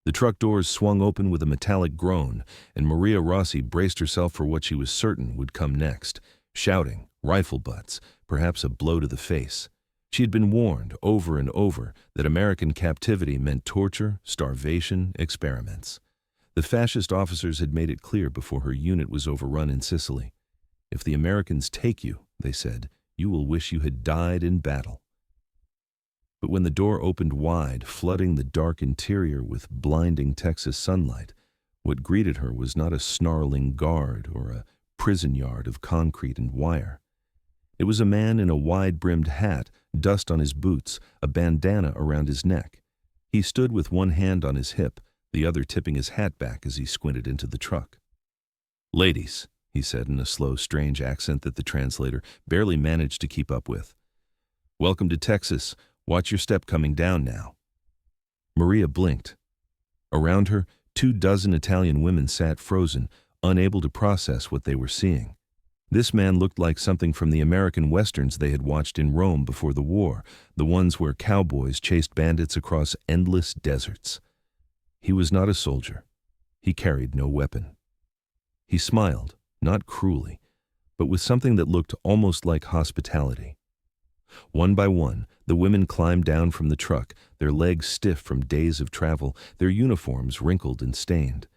The truck doors swung open with a metallic groan, and Maria Rossi braced herself for what she was certain would come next, shouting, rifle butts, perhaps a blow to the face. She had been warned over and over that American captivity meant torture, starvation, experiments. The fascist officers had made it clear before her unit was overrun in Sicily. If the Americans take you, they said, you will wish you had died in battle. But when the door opened wide, flooding the dark interior with blinding Texas sunlight, what greeted her was not a snarling guard or a prison yard of concrete and wire. It was a man in a wide-brimmed hat, dust on his boots, a bandana around his neck. He stood with one hand on his hip, the other tipping his hat back as he squinted into the truck. "Ladies," he said in a slow, strange accent that the translator barely managed to keep up with. "Welcome to Texas. Watch your step coming down now." Maria blinked. Around her, 24 Italian women sat frozen, unable to process what they were seeing. This man looked like something from the American westerns they had watched in Rome before the war, the ones where cowboys chased bandits across endless deserts. He was not a soldier. He carried no weapon. He smiled, not cruelly, but with something that looked almost like hospitality. One by one, the women climbed down from the truck, their legs stiff from days of travel, their uniforms wrinkled and stained.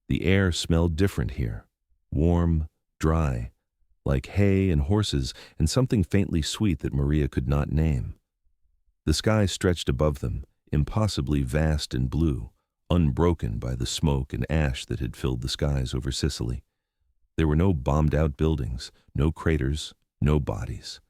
The air smelled different here, warm, dry, like hay and horses and something faintly sweet that Maria could not name. The sky stretched above them, impossibly vast and blue, unbroken by the smoke and ash that had filled the skies over Sicily. There were no bombed-out buildings, no craters, no bodies.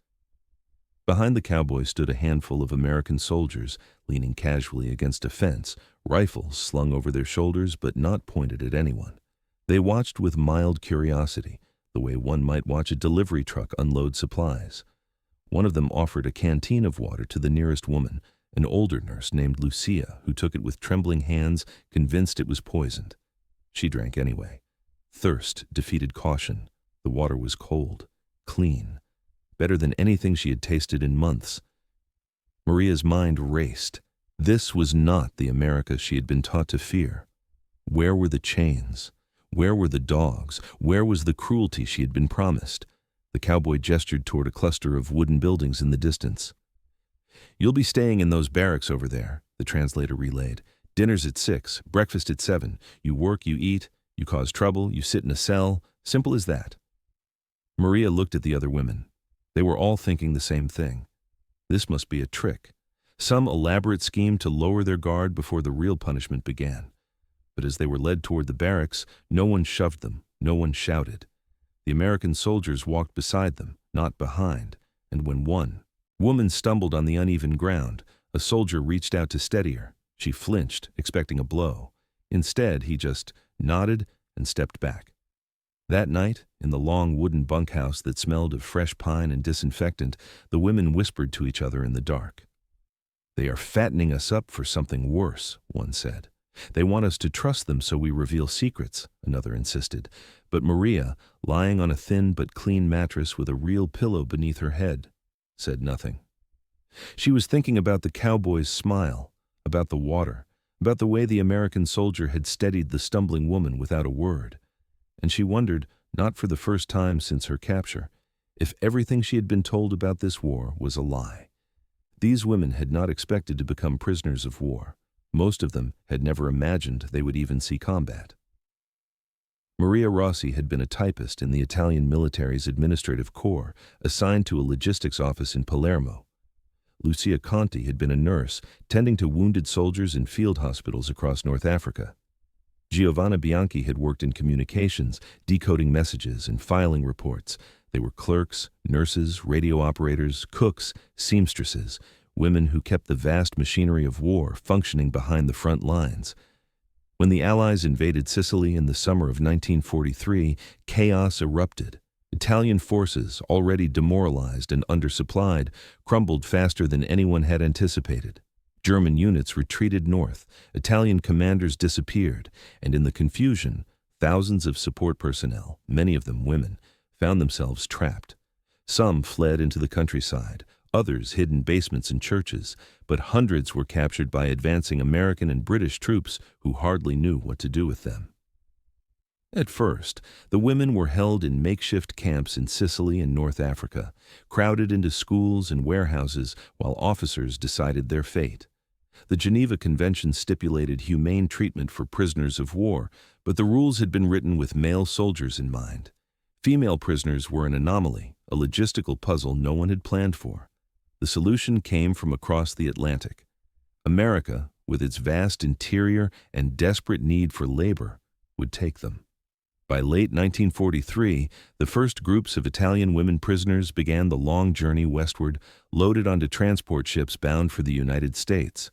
Behind the cowboys stood a handful of American soldiers, leaning casually against a fence, rifles slung over their shoulders but not pointed at anyone. They watched with mild curiosity, the way one might watch a delivery truck unload supplies. One of them offered a canteen of water to the nearest woman, an older nurse named Lucia, who took it with trembling hands, convinced it was poisoned. She drank anyway. Thirst defeated caution. The water was cold, clean, better than anything she had tasted in months. Maria's mind raced. This was not the America she had been taught to fear. Where were the chains? Where were the dogs? Where was the cruelty she had been promised? The cowboy gestured toward a cluster of wooden buildings in the distance. "You'll be staying in those barracks over there," the translator relayed. "Dinner's at 6, breakfast at 7. You work, you eat, you cause trouble, you sit in a cell. Simple as that." Maria looked at the other women. They were all thinking the same thing. This must be a trick, some elaborate scheme to lower their guard before the real punishment began. But as they were led toward the barracks, no one shoved them, no one shouted. The American soldiers walked beside them, not behind, and when one woman stumbled on the uneven ground, a soldier reached out to steady her. She flinched, expecting a blow. Instead, he just nodded and stepped back. That night, in the long wooden bunkhouse that smelled of fresh pine and disinfectant, the women whispered to each other in the dark. "They are fattening us up for something worse," one said. "They want us to trust them so we reveal secrets," another insisted. But Maria, lying on a thin but clean mattress with a real pillow beneath her head, said nothing. She was thinking about the cowboy's smile, about the water, about the way the American soldier had steadied the stumbling woman without a word. And she wondered, not for the first time since her capture, if everything she had been told about this war was a lie. These women had not expected to become prisoners of war. Most of them had never imagined they would even see combat. Maria Rossi had been a typist in the Italian military's administrative corps, assigned to a logistics office in Palermo. Lucia Conti had been a nurse, tending to wounded soldiers in field hospitals across North Africa. Giovanna Bianchi had worked in communications, decoding messages and filing reports. They were clerks, nurses, radio operators, cooks, seamstresses, women who kept the vast machinery of war functioning behind the front lines. When the Allies invaded Sicily in the summer of 1943, chaos erupted. Italian forces, already demoralized and undersupplied, crumbled faster than anyone had anticipated. German units retreated north, Italian commanders disappeared, and in the confusion, thousands of support personnel, many of them women, found themselves trapped. Some fled into the countryside, Others hid in basements and churches, but hundreds were captured by advancing American and British troops who hardly knew what to do with them. At first, the women were held in makeshift camps in Sicily and North Africa, crowded into schools and warehouses while officers decided their fate. The Geneva Convention stipulated humane treatment for prisoners of war, but the rules had been written with male soldiers in mind. Female prisoners were an anomaly, a logistical puzzle no one had planned for. The solution came from across the Atlantic. America, with its vast interior and desperate need for labor, would take them. By late 1943, the first groups of Italian women prisoners began the long journey westward, loaded onto transport ships bound for the United States.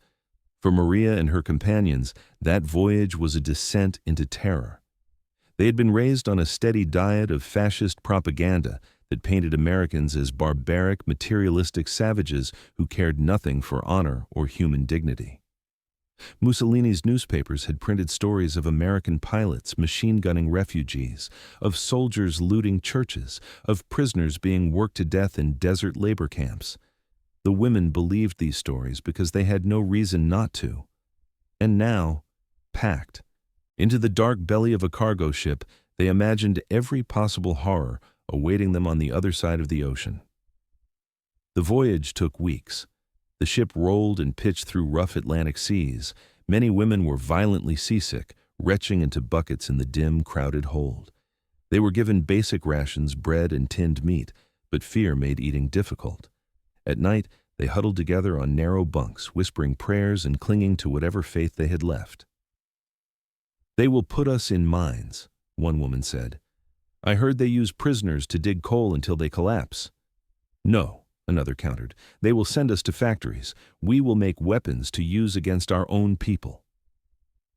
For Maria and her companions, that voyage was a descent into terror. They had been raised on a steady diet of fascist propaganda that painted Americans as barbaric, materialistic savages who cared nothing for honor or human dignity. Mussolini's newspapers had printed stories of American pilots machine-gunning refugees, of soldiers looting churches, of prisoners being worked to death in desert labor camps. The women believed these stories because they had no reason not to. And now, packed into the dark belly of a cargo ship, they imagined every possible horror awaiting them on the other side of the ocean. The voyage took weeks. The ship rolled and pitched through rough Atlantic seas. Many women were violently seasick, retching into buckets in the dim, crowded hold. They were given basic rations, bread and tinned meat, but fear made eating difficult. At night, they huddled together on narrow bunks, whispering prayers and clinging to whatever faith they had left. "They will put us in mines," one woman said. "I heard they use prisoners to dig coal until they collapse." "No," another countered. "They will send us to factories. We will make weapons to use against our own people."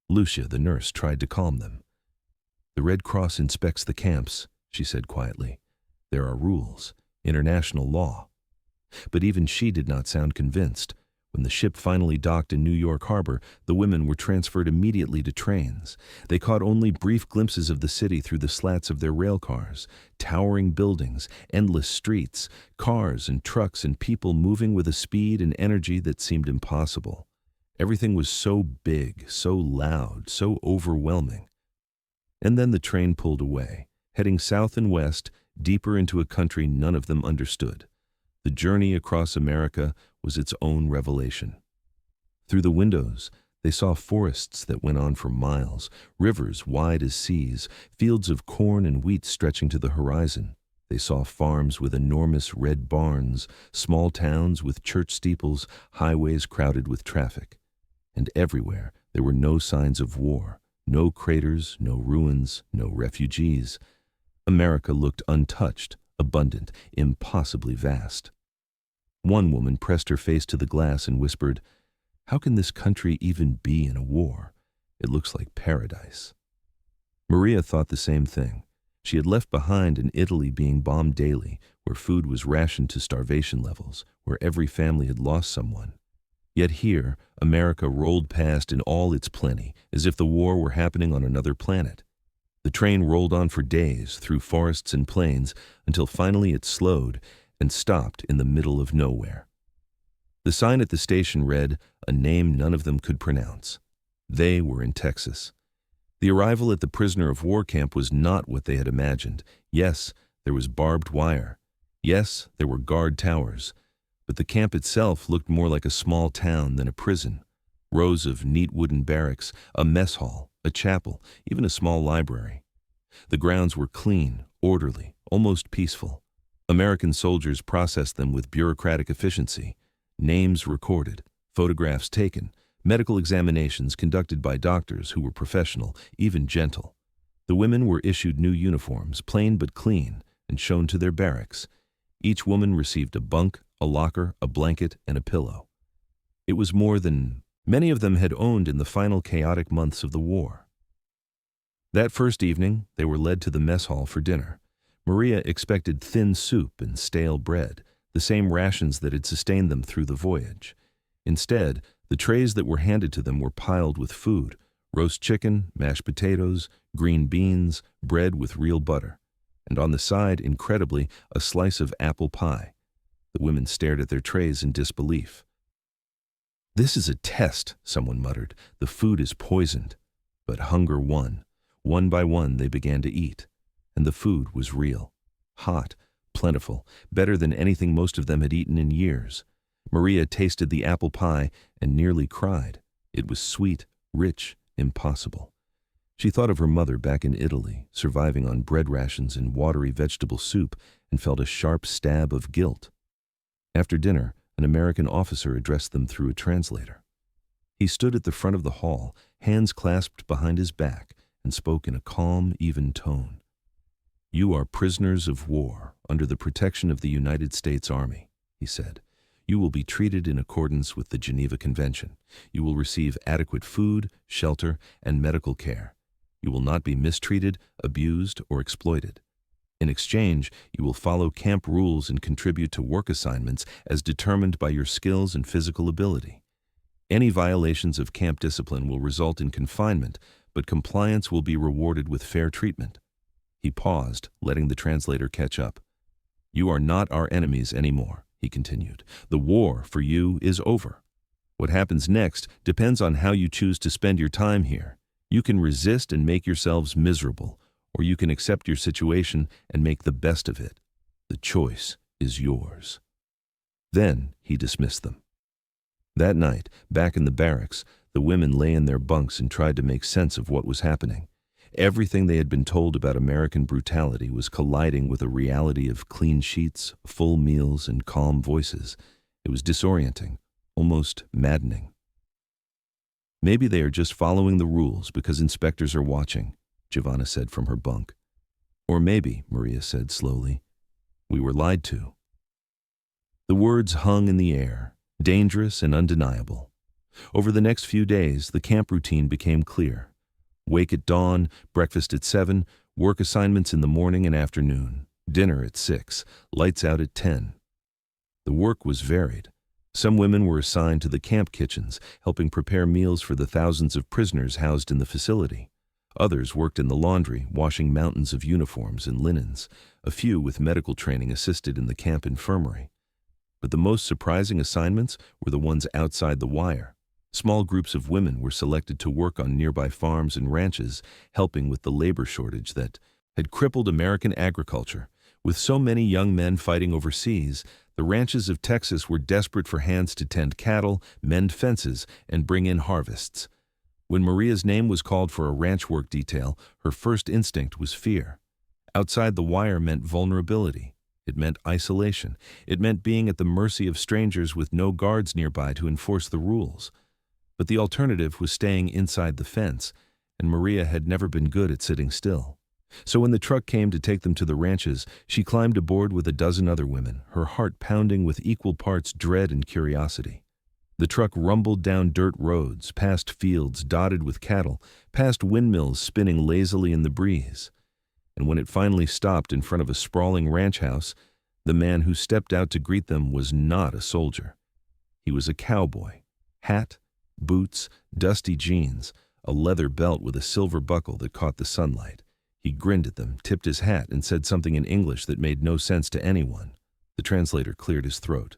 Lucia, the nurse, tried to calm them. "The Red Cross inspects the camps," she said quietly. "There are rules, international law." But even she did not sound convinced. When the ship finally docked in New York Harbor, the women were transferred immediately to trains. They caught only brief glimpses of the city through the slats of their rail cars. Towering buildings, endless streets, cars and trucks and people moving with a speed and energy that seemed impossible. Everything was so big, so loud, so overwhelming. And then the train pulled away, heading south and west, deeper into a country none of them understood. The journey across America was its own revelation. Through the windows, they saw forests that went on for miles, rivers wide as seas, fields of corn and wheat stretching to the horizon. They saw farms with enormous red barns, small towns with church steeples, highways crowded with traffic. And everywhere there were no signs of war, no craters, no ruins, no refugees. America looked untouched, abundant, impossibly vast. One woman pressed her face to the glass and whispered, "How can this country even be in a war? It looks like paradise." Maria thought the same thing. She had left behind an Italy being bombed daily, where food was rationed to starvation levels, where every family had lost someone. Yet here, America rolled past in all its plenty, as if the war were happening on another planet. The train rolled on for days, through forests and plains, until finally it slowed and stopped in the middle of nowhere. The sign at the station read a name none of them could pronounce. They were in Texas. The arrival at the prisoner of war camp was not what they had imagined. Yes, there was barbed wire. Yes, there were guard towers. But the camp itself looked more like a small town than a prison. Rows of neat wooden barracks, a mess hall, a chapel, even a small library. The grounds were clean, orderly, almost peaceful. American soldiers processed them with bureaucratic efficiency. Names recorded, photographs taken, medical examinations conducted by doctors who were professional, even gentle. The women were issued new uniforms, plain but clean, and shown to their barracks. Each woman received a bunk, a locker, a blanket, and a pillow. It was more than many of them had owned in the final chaotic months of the war. That first evening, they were led to the mess hall for dinner. Maria expected thin soup and stale bread, the same rations that had sustained them through the voyage. Instead, the trays that were handed to them were piled with food: roast chicken, mashed potatoes, green beans, bread with real butter, and on the side, incredibly, a slice of apple pie. The women stared at their trays in disbelief. "This is a test," someone muttered. "The food is poisoned." But hunger won. One by one they began to eat. And the food was real. Hot, plentiful, better than anything most of them had eaten in years. Maria tasted the apple pie and nearly cried. It was sweet, rich, impossible. She thought of her mother back in Italy, surviving on bread rations and watery vegetable soup, and felt a sharp stab of guilt. After dinner, an American officer addressed them through a translator. He stood at the front of the hall, hands clasped behind his back, and spoke in a calm, even tone. "You are prisoners of war under the protection of the United States Army," he said. "You will be treated in accordance with the Geneva Convention. You will receive adequate food, shelter, and medical care. You will not be mistreated, abused, or exploited. In exchange, you will follow camp rules and contribute to work assignments as determined by your skills and physical ability. Any violations of camp discipline will result in confinement, but compliance will be rewarded with fair treatment." He paused, letting the translator catch up. "You are not our enemies anymore," he continued. "The war for you is over. What happens next depends on how you choose to spend your time here. You can resist and make yourselves miserable, or you can accept your situation and make the best of it. The choice is yours." Then he dismissed them. That night, back in the barracks, the women lay in their bunks and tried to make sense of what was happening. Everything they had been told about American brutality was colliding with a reality of clean sheets, full meals, and calm voices. It was disorienting, almost maddening. "Maybe they are just following the rules because inspectors are watching," Giovanna said from her bunk. "Or maybe," Maria said slowly, "we were lied to." The words hung in the air, dangerous and undeniable. Over the next few days, the camp routine became clear. Wake at dawn, breakfast at 7, work assignments in the morning and afternoon, dinner at 6, lights out at 10. The work was varied. Some women were assigned to the camp kitchens, helping prepare meals for the thousands of prisoners housed in the facility. Others worked in the laundry, washing mountains of uniforms and linens. A few with medical training assisted in the camp infirmary. But the most surprising assignments were the ones outside the wire. Small groups of women were selected to work on nearby farms and ranches, helping with the labor shortage that had crippled American agriculture. With so many young men fighting overseas, the ranches of Texas were desperate for hands to tend cattle, mend fences, and bring in harvests. When Maria's name was called for a ranch work detail, her first instinct was fear. Outside the wire meant vulnerability. It meant isolation. It meant being at the mercy of strangers with no guards nearby to enforce the rules. But the alternative was staying inside the fence, and Maria had never been good at sitting still. So when the truck came to take them to the ranches, she climbed aboard with a dozen other women, her heart pounding with equal parts dread and curiosity. The truck rumbled down dirt roads, past fields dotted with cattle, past windmills spinning lazily in the breeze. And when it finally stopped in front of a sprawling ranch house, the man who stepped out to greet them was not a soldier. He was a cowboy. Hat, boots, dusty jeans, a leather belt with a silver buckle that caught the sunlight. He grinned at them, tipped his hat, and said something in English that made no sense to anyone. The translator cleared his throat.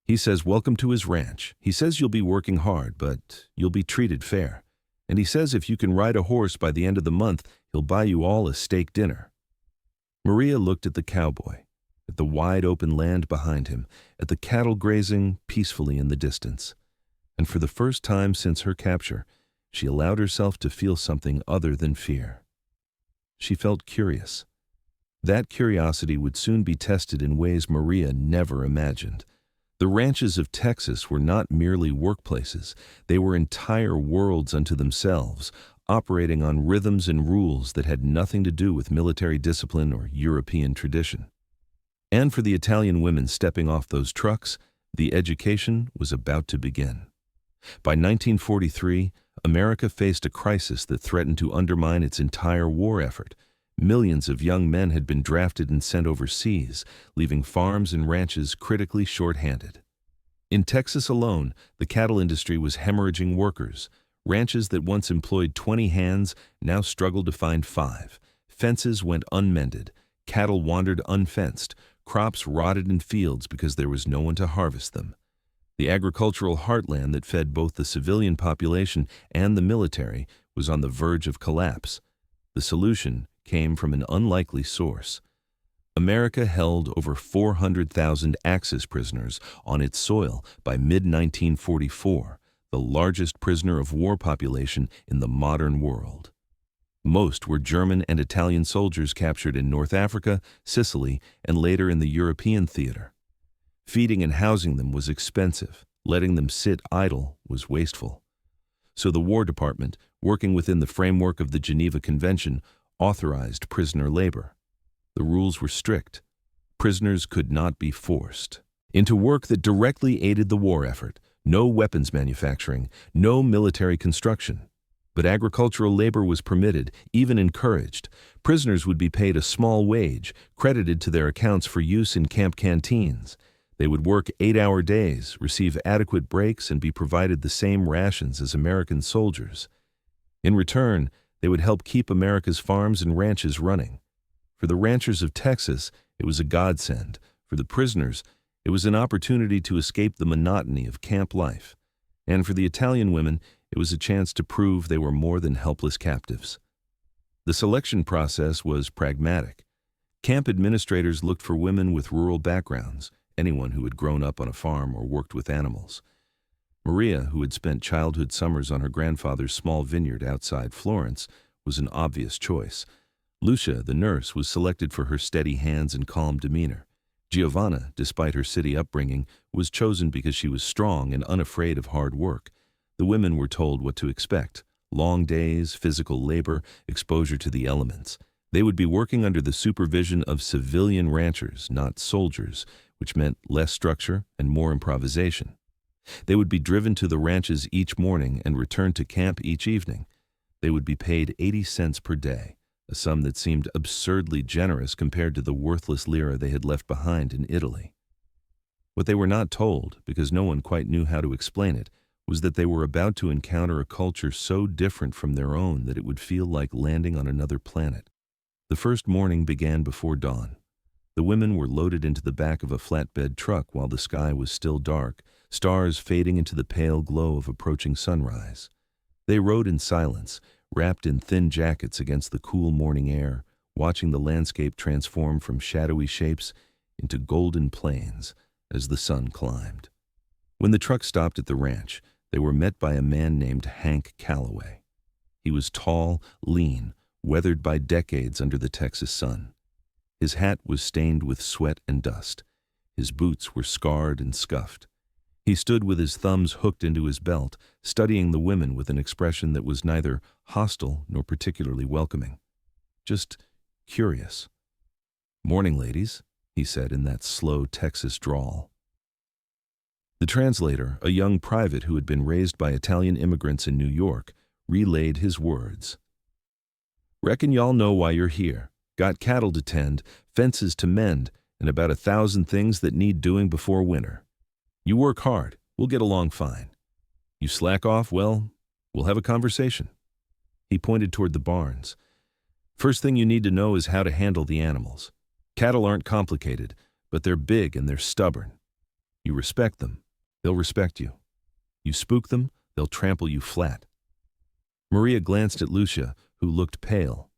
"He says welcome to his ranch. He says you'll be working hard, but you'll be treated fair. And he says if you can ride a horse by the end of the month, he'll buy you all a steak dinner." Maria looked at the cowboy, at the wide open land behind him, at the cattle grazing peacefully in the distance. And for the first time since her capture, she allowed herself to feel something other than fear. She felt curious. That curiosity would soon be tested in ways Maria never imagined. The ranches of Texas were not merely workplaces. They were entire worlds unto themselves, operating on rhythms and rules that had nothing to do with military discipline or European tradition. And for the Italian women stepping off those trucks, the education was about to begin. By 1943, America faced a crisis that threatened to undermine its entire war effort. Millions of young men had been drafted and sent overseas, leaving farms and ranches critically short-handed. In Texas alone, the cattle industry was hemorrhaging workers. Ranches that once employed 20 hands now struggled to find 5. Fences went unmended. Cattle wandered unfenced. Crops rotted in fields because there was no one to harvest them. The agricultural heartland that fed both the civilian population and the military was on the verge of collapse. The solution came from an unlikely source. America held over 400,000 Axis prisoners on its soil by mid-1944, the largest prisoner of war population in the modern world. Most were German and Italian soldiers captured in North Africa, Sicily, and later in the European theater. Feeding and housing them was expensive. Letting them sit idle was wasteful. So the War Department, working within the framework of the Geneva Convention, authorized prisoner labor. The rules were strict. Prisoners could not be forced into work that directly aided the war effort. No weapons manufacturing, no military construction. But agricultural labor was permitted, even encouraged. Prisoners would be paid a small wage, credited to their accounts for use in camp canteens. They would work 8-hour days, receive adequate breaks, and be provided the same rations as American soldiers. In return, they would help keep America's farms and ranches running. For the ranchers of Texas, it was a godsend. For the prisoners, it was an opportunity to escape the monotony of camp life. And for the Italian women, it was a chance to prove they were more than helpless captives. The selection process was pragmatic. Camp administrators looked for women with rural backgrounds, anyone who had grown up on a farm or worked with animals. Maria, who had spent childhood summers on her grandfather's small vineyard outside Florence, was an obvious choice. Lucia, the nurse, was selected for her steady hands and calm demeanor. Giovanna, despite her city upbringing, was chosen because she was strong and unafraid of hard work. The women were told what to expect: long days, physical labor, exposure to the elements. They would be working under the supervision of civilian ranchers, not soldiers, which meant less structure and more improvisation. They would be driven to the ranches each morning and return to camp each evening. They would be paid 80 cents per day, a sum that seemed absurdly generous compared to the worthless lira they had left behind in Italy. What they were not told, because no one quite knew how to explain it, was that they were about to encounter a culture so different from their own that it would feel like landing on another planet. The first morning began before dawn. The women were loaded into the back of a flatbed truck while the sky was still dark, stars fading into the pale glow of approaching sunrise. They rode in silence, wrapped in thin jackets against the cool morning air, watching the landscape transform from shadowy shapes into golden plains as the sun climbed. When the truck stopped at the ranch, they were met by a man named Hank Calloway. He was tall, lean, weathered by decades under the Texas sun. His hat was stained with sweat and dust. His boots were scarred and scuffed. He stood with his thumbs hooked into his belt, studying the women with an expression that was neither hostile nor particularly welcoming. Just curious. "Morning, ladies," he said in that slow Texas drawl. The translator, a young private who had been raised by Italian immigrants in New York, relayed his words. "Reckon y'all know why you're here. Got cattle to tend, fences to mend, and about 1,000 things that need doing before winter. You work hard, we'll get along fine. You slack off, well, we'll have a conversation." He pointed toward the barns. "First thing you need to know is how to handle the animals. Cattle aren't complicated, but they're big and they're stubborn. You respect them, they'll respect you. You spook them, they'll trample you flat." Maria glanced at Lucia, who looked pale.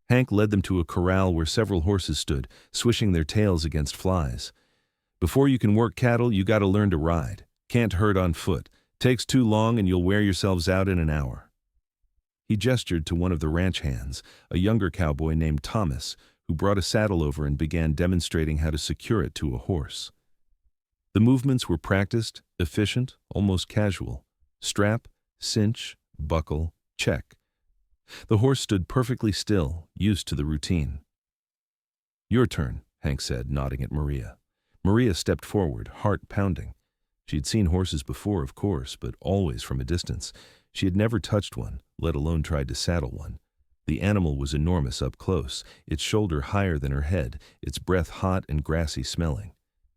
Hank led them to a corral where several horses stood, swishing their tails against flies. "Before you can work cattle, you gotta learn to ride. Can't herd on foot. Takes too long and you'll wear yourselves out in an hour." He gestured to one of the ranch hands, a younger cowboy named Thomas, who brought a saddle over and began demonstrating how to secure it to a horse. The movements were practiced, efficient, almost casual. Strap, cinch, buckle, check. The horse stood perfectly still, used to the routine. "Your turn," Hank said, nodding at Maria. Maria stepped forward, heart pounding. She had seen horses before, of course, but always from a distance. She had never touched one, let alone tried to saddle one. The animal was enormous up close, its shoulder higher than her head, its breath hot and grassy smelling.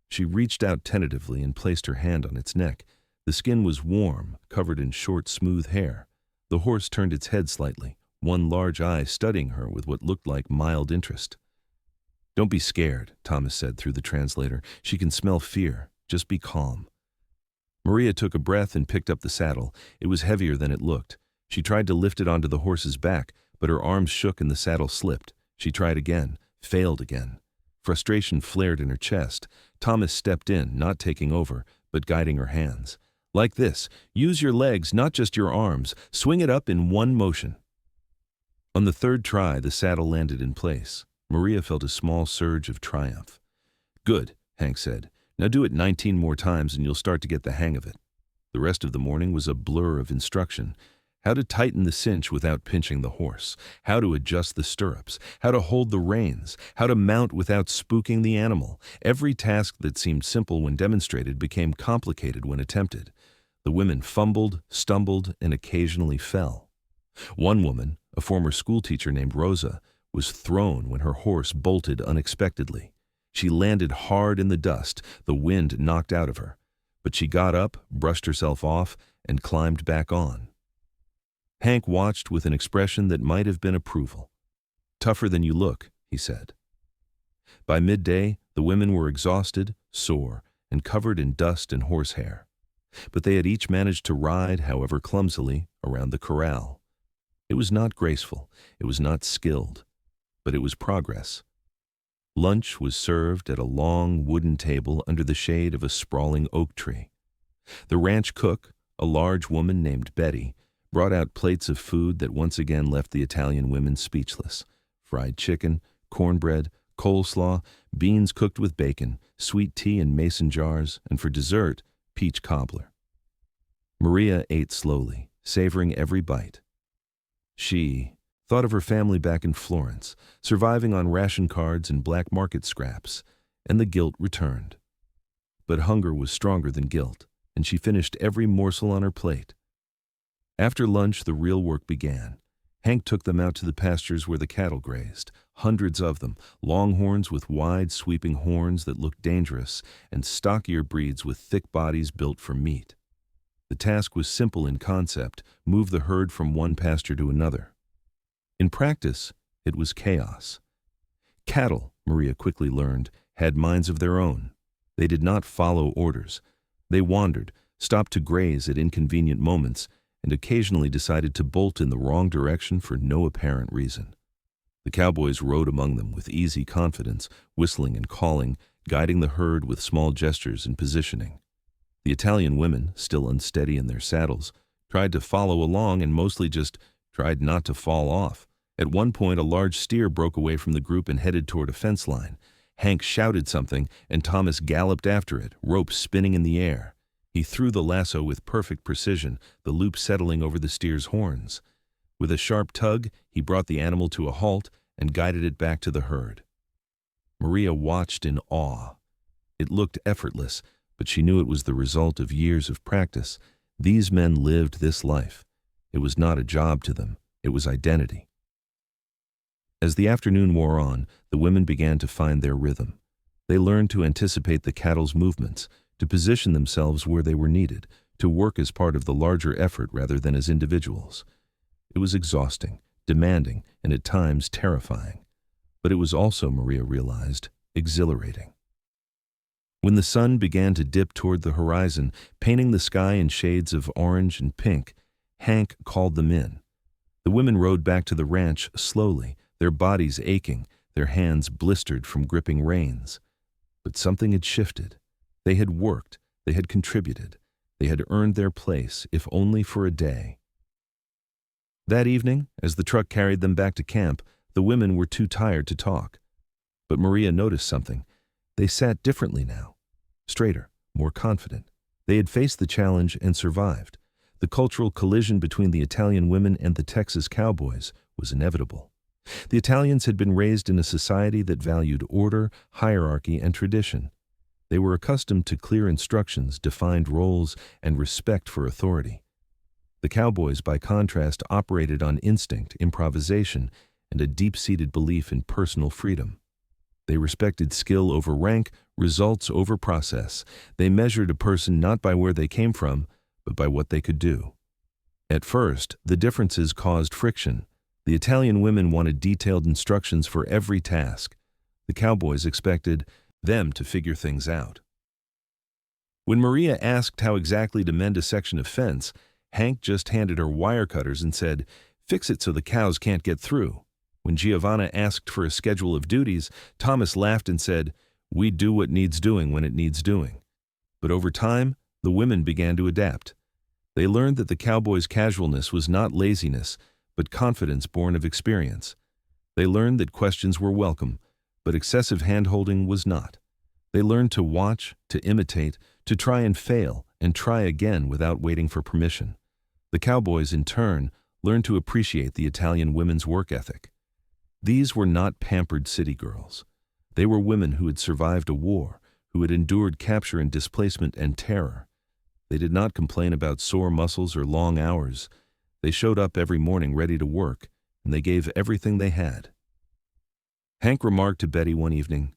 She reached out tentatively and placed her hand on its neck. The skin was warm, covered in short, smooth hair. The horse turned its head slightly, one large eye studying her with what looked like mild interest. Don't be scared, Thomas said through the translator. She can smell fear. Just be calm. Maria took a breath and picked up the saddle. It was heavier than it looked. She tried to lift it onto the horse's back, but her arms shook and the saddle slipped. She tried again, failed again. Frustration flared in her chest. Thomas stepped in, not taking over, but guiding her hands. Like this, use your legs, not just your arms. Swing it up in one motion. On the third try, the saddle landed in place. Maria felt a small surge of triumph. Good, Hank said. Now do it 19 more times and you'll start to get the hang of it. The rest of the morning was a blur of instruction. How to tighten the cinch without pinching the horse, how to adjust the stirrups, how to hold the reins, how to mount without spooking the animal. Every task that seemed simple when demonstrated became complicated when attempted. The women fumbled, stumbled, and occasionally fell. One woman, a former schoolteacher named Rosa, was thrown when her horse bolted unexpectedly. She landed hard in the dust, the wind knocked out of her. But she got up, brushed herself off, and climbed back on. Hank watched with an expression that might have been approval. Tougher than you look, he said. By midday, the women were exhausted, sore, and covered in dust and horsehair. But they had each managed to ride, however clumsily, around the corral. It was not graceful, it was not skilled, but it was progress. Lunch was served at a long wooden table under the shade of a sprawling oak tree. The ranch cook, a large woman named Betty, brought out plates of food that once again left the Italian women speechless. Fried chicken, cornbread, coleslaw, beans cooked with bacon, sweet tea in mason jars, and for dessert, peach cobbler. Maria ate slowly, savoring every bite. She thought of her family back in Florence, surviving on ration cards and black market scraps, and the guilt returned. But hunger was stronger than guilt, and she finished every morsel on her plate. After lunch, the real work began. Hank took them out to the pastures where the cattle grazed, hundreds of them, longhorns with wide, sweeping horns that looked dangerous, and stockier breeds with thick bodies built for meat. The task was simple in concept: move the herd from one pasture to another. In practice, it was chaos. Cattle, Maria quickly learned, had minds of their own. They did not follow orders. They wandered, stopped to graze at inconvenient moments, and occasionally decided to bolt in the wrong direction for no apparent reason. The cowboys rode among them with easy confidence, whistling and calling, guiding the herd with small gestures and positioning. The Italian women, still unsteady in their saddles, tried to follow along and mostly just tried not to fall off. At one point, a large steer broke away from the group and headed toward a fence line. Hank shouted something, and Thomas galloped after it, rope spinning in the air. He threw the lasso with perfect precision, the loop settling over the steer's horns. With a sharp tug, he brought the animal to a halt and guided it back to the herd. Maria watched in awe. It looked effortless, but she knew it was the result of years of practice. These men lived this life. It was not a job to them, it was identity. As the afternoon wore on, the women began to find their rhythm. They learned to anticipate the cattle's movements, to position themselves where they were needed, to work as part of the larger effort rather than as individuals. It was exhausting, demanding, and at times terrifying. But it was also, Maria realized, exhilarating. When the sun began to dip toward the horizon, painting the sky in shades of orange and pink, Hank called them in. The women rode back to the ranch slowly, their bodies aching, their hands blistered from gripping reins. But something had shifted. They had worked, they had contributed, they had earned their place, if only for a day. That evening, as the truck carried them back to camp, the women were too tired to talk. But Maria noticed something. They sat differently now, straighter, more confident. They had faced the challenge and survived. The cultural collision between the Italian women and the Texas cowboys was inevitable. The Italians had been raised in a society that valued order, hierarchy, and tradition. They were accustomed to clear instructions, defined roles, and respect for authority. The cowboys, by contrast, operated on instinct, improvisation, and a deep-seated belief in personal freedom. They respected skill over rank, results over process. They measured a person not by where they came from, but by what they could do. At first, the differences caused friction. The Italian women wanted detailed instructions for every task. The cowboys expected them to figure things out. When Maria asked how exactly to mend a section of fence, Hank just handed her wire cutters and said, "Fix it so the cows can't get through." When Giovanna asked for a schedule of duties, Thomas laughed and said, "We do what needs doing when it needs doing." But over time, the women began to adapt. They learned that the cowboys' casualness was not laziness, but confidence born of experience. They learned that questions were welcome, but excessive hand-holding was not. They learned to watch, to imitate, to try and fail, and try again without waiting for permission. The cowboys, in turn, learned to appreciate the Italian women's work ethic. These were not pampered city girls. They were women who had survived a war, who had endured capture and displacement and terror. They did not complain about sore muscles or long hours. They showed up every morning ready to work, and they gave everything they had. Hank remarked to Betty one evening,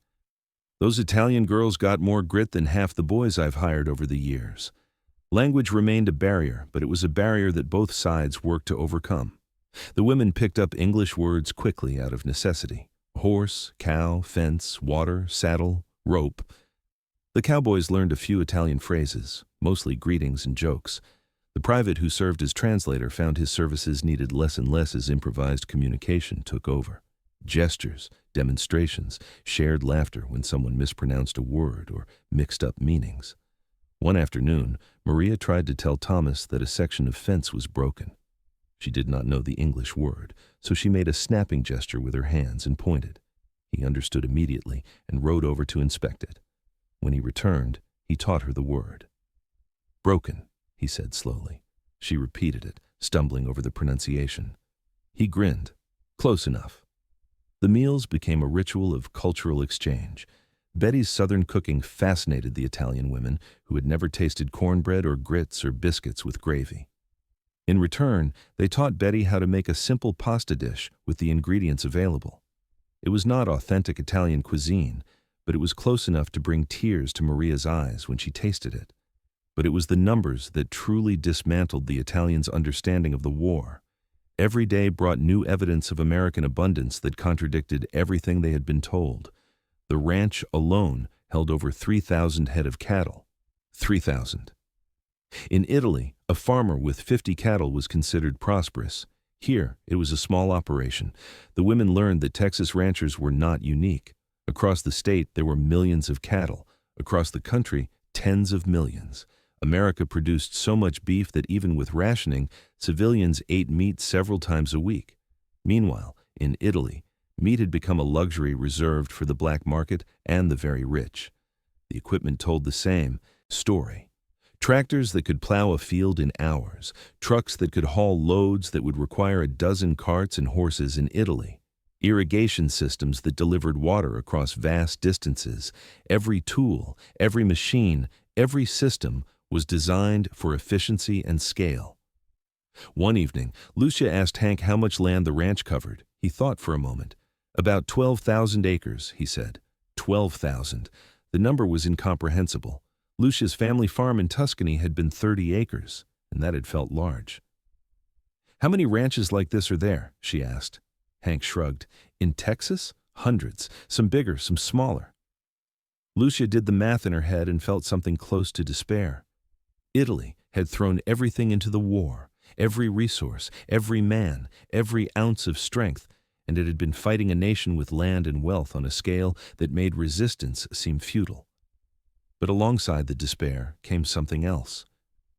"Those Italian girls got more grit than half the boys I've hired over the years." Language remained a barrier, but it was a barrier that both sides worked to overcome. The women picked up English words quickly out of necessity: horse, cow, fence, water, saddle, rope. The cowboys learned a few Italian phrases, mostly greetings and jokes. The private who served as translator found his services needed less and less as improvised communication took over. Gestures, demonstrations, shared laughter when someone mispronounced a word or mixed up meanings. One afternoon, Maria tried to tell Thomas that a section of fence was broken. She did not know the English word, so she made a snapping gesture with her hands and pointed. He understood immediately and rode over to inspect it. When he returned, he taught her the word. "Broken," he said slowly. She repeated it, stumbling over the pronunciation. He grinned. "Close enough." The meals became a ritual of cultural exchange. Betty's southern cooking fascinated the Italian women, who had never tasted cornbread or grits or biscuits with gravy. In return, they taught Betty how to make a simple pasta dish with the ingredients available. It was not authentic Italian cuisine, but it was close enough to bring tears to Maria's eyes when she tasted it. But it was the numbers that truly dismantled the Italians' understanding of the war. Every day brought new evidence of American abundance that contradicted everything they had been told. The ranch alone held over 3,000 head of cattle. 3,000. In Italy, a farmer with 50 cattle was considered prosperous. Here, it was a small operation. The women learned that Texas ranchers were not unique. Across the state, there were millions of cattle. Across the country, tens of millions. America produced so much beef that even with rationing, civilians ate meat several times a week. Meanwhile, in Italy, meat had become a luxury reserved for the black market and the very rich. The equipment told the same story. Tractors that could plow a field in hours, trucks that could haul loads that would require a dozen carts and horses in Italy, irrigation systems that delivered water across vast distances. Every tool, every machine, every system was designed for efficiency and scale. One evening, Lucia asked Hank how much land the ranch covered. He thought for a moment. "About 12,000 acres, he said. 12,000. The number was incomprehensible. Lucia's family farm in Tuscany had been 30 acres, and that had felt large. "How many ranches like this are there?" she asked. Hank shrugged. "In Texas? Hundreds. Some bigger, some smaller." Lucia did the math in her head and felt something close to despair. Italy had thrown everything into the war, every resource, every man, every ounce of strength, and it had been fighting a nation with land and wealth on a scale that made resistance seem futile. But alongside the despair came something else: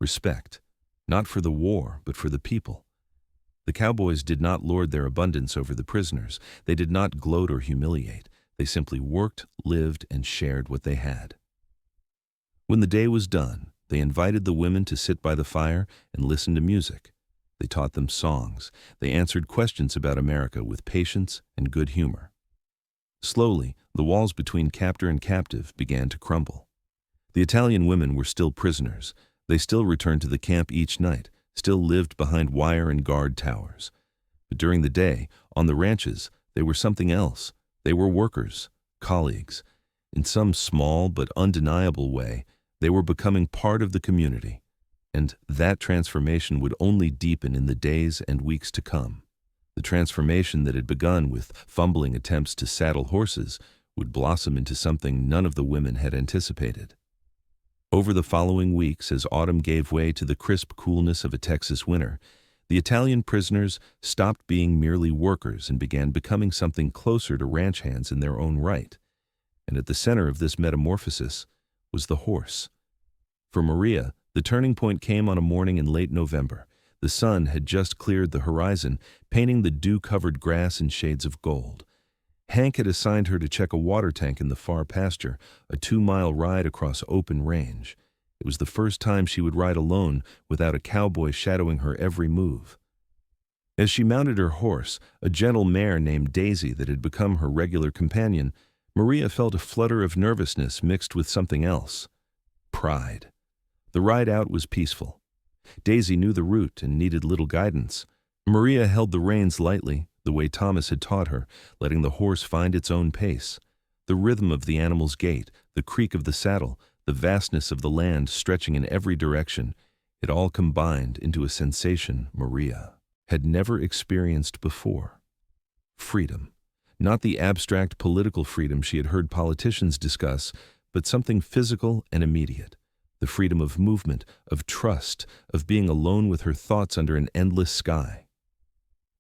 respect, not for the war, but for the people. The cowboys did not lord their abundance over the prisoners. They did not gloat or humiliate. They simply worked, lived, and shared what they had. When the day was done, they invited the women to sit by the fire and listen to music. They taught them songs. They answered questions about America with patience and good humor. Slowly, the walls between captor and captive began to crumble. The Italian women were still prisoners. They still returned to the camp each night, still lived behind wire and guard towers. But during the day, on the ranches, they were something else. They were workers, colleagues. In some small but undeniable way, they were becoming part of the community. And that transformation would only deepen in the days and weeks to come. The transformation that had begun with fumbling attempts to saddle horses would blossom into something none of the women had anticipated. Over the following weeks, as autumn gave way to the crisp coolness of a Texas winter, the Italian prisoners stopped being merely workers and began becoming something closer to ranch hands in their own right. And at the center of this metamorphosis was the horse. For Maria, the turning point came on a morning in late November. The sun had just cleared the horizon, painting the dew-covered grass in shades of gold. Hank had assigned her to check a water tank in the far pasture, a 2-mile ride across open range. It was the first time she would ride alone without a cowboy shadowing her every move. As she mounted her horse, a gentle mare named Daisy that had become her regular companion, Maria felt a flutter of nervousness mixed with something else: pride. The ride out was peaceful. Daisy knew the route and needed little guidance. Maria held the reins lightly, the way Thomas had taught her, letting the horse find its own pace. The rhythm of the animal's gait, the creak of the saddle, the vastness of the land stretching in every direction, it all combined into a sensation Maria had never experienced before. Freedom. Not the abstract political freedom she had heard politicians discuss, but something physical and immediate. The freedom of movement, of trust, of being alone with her thoughts under an endless sky.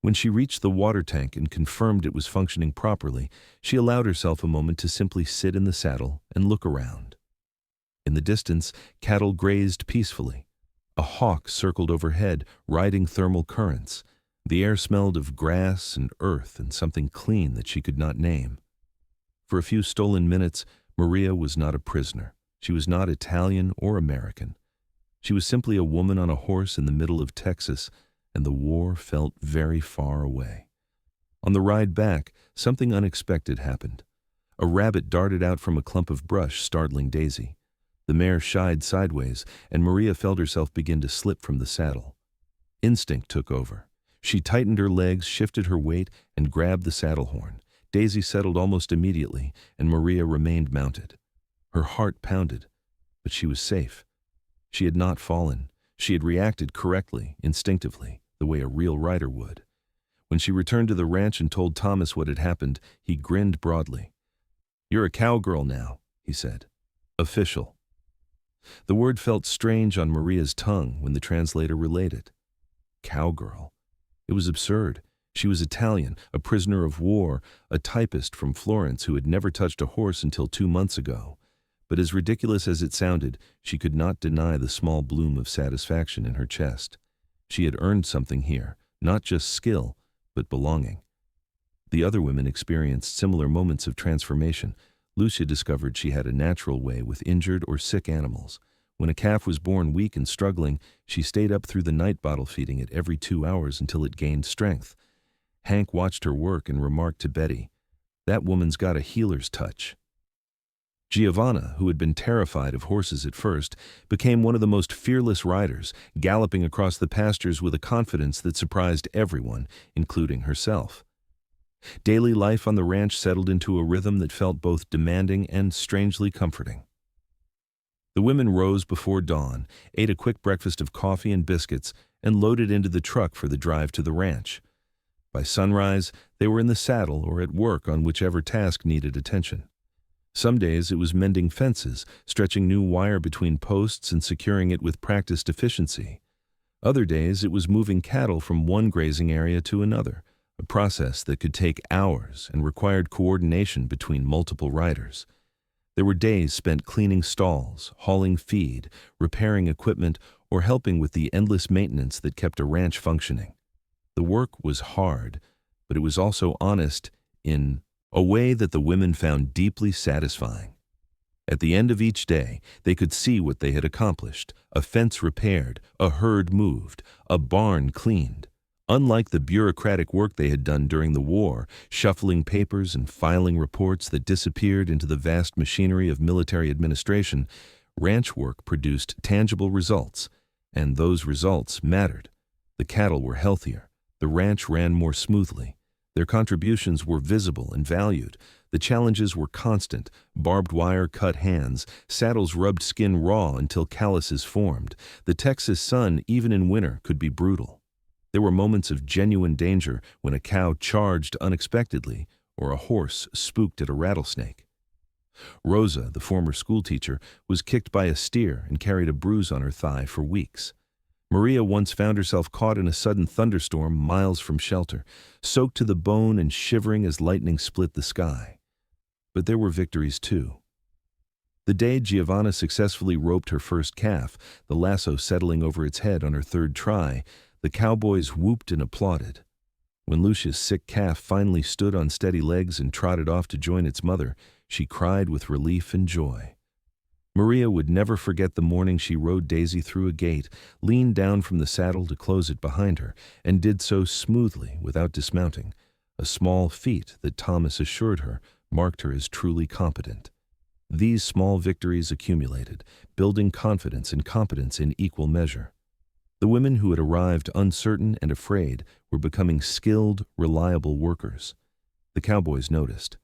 When she reached the water tank and confirmed it was functioning properly, she allowed herself a moment to simply sit in the saddle and look around. In the distance, cattle grazed peacefully. A hawk circled overhead, riding thermal currents. The air smelled of grass and earth and something clean that she could not name. For a few stolen minutes, Maria was not a prisoner. She was not Italian or American. She was simply a woman on a horse in the middle of Texas, and the war felt very far away. On the ride back, something unexpected happened. A rabbit darted out from a clump of brush, startling Daisy. The mare shied sideways, and Maria felt herself begin to slip from the saddle. Instinct took over. She tightened her legs, shifted her weight, and grabbed the saddle horn. Daisy settled almost immediately, and Maria remained mounted. Her heart pounded, but she was safe. She had not fallen. She had reacted correctly, instinctively, the way a real rider would. When she returned to the ranch and told Thomas what had happened, he grinned broadly. "You're a cowgirl now," he said. "Official." The word felt strange on Maria's tongue when the translator relayed it. Cowgirl. It was absurd. She was Italian, a prisoner of war, a typist from Florence who had never touched a horse until 2 months ago. But as ridiculous as it sounded, she could not deny the small bloom of satisfaction in her chest. She had earned something here, not just skill, but belonging. The other women experienced similar moments of transformation. Lucia discovered she had a natural way with injured or sick animals. When a calf was born weak and struggling, she stayed up through the night bottle feeding it every 2 hours until it gained strength. Hank watched her work and remarked to Betty, "That woman's got a healer's touch." Giovanna, who had been terrified of horses at first, became one of the most fearless riders, galloping across the pastures with a confidence that surprised everyone, including herself. Daily life on the ranch settled into a rhythm that felt both demanding and strangely comforting. The women rose before dawn, ate a quick breakfast of coffee and biscuits, and loaded into the truck for the drive to the ranch. By sunrise, they were in the saddle or at work on whichever task needed attention. Some days it was mending fences, stretching new wire between posts and securing it with practiced efficiency. Other days it was moving cattle from one grazing area to another, a process that could take hours and required coordination between multiple riders. There were days spent cleaning stalls, hauling feed, repairing equipment, or helping with the endless maintenance that kept a ranch functioning. The work was hard, but it was also honest in a way that the women found deeply satisfying. At the end of each day, they could see what they had accomplished: a fence repaired, a herd moved, a barn cleaned. Unlike the bureaucratic work they had done during the war, shuffling papers and filing reports that disappeared into the vast machinery of military administration, ranch work produced tangible results, and those results mattered. The cattle were healthier. The ranch ran more smoothly. Their contributions were visible and valued. The challenges were constant. Barbed wire cut hands, saddles rubbed skin raw until calluses formed. The Texas sun, even in winter, could be brutal. There were moments of genuine danger when a cow charged unexpectedly or a horse spooked at a rattlesnake. Rosa, the former schoolteacher, was kicked by a steer and carried a bruise on her thigh for weeks. Maria once found herself caught in a sudden thunderstorm miles from shelter, soaked to the bone and shivering as lightning split the sky. But there were victories too. The day Giovanna successfully roped her first calf, the lasso settling over its head on her third try, the Cowboys whooped and applauded. When Lucia's sick calf finally stood on steady legs and trotted off to join its mother, she cried with relief and joy. Maria would never forget the morning she rode Daisy through a gate, leaned down from the saddle to close it behind her, and did so smoothly without dismounting, a small feat that Thomas assured her marked her as truly competent. These small victories accumulated, building confidence and competence in equal measure. The women who had arrived uncertain and afraid were becoming skilled, reliable workers. The Cowboys noticed.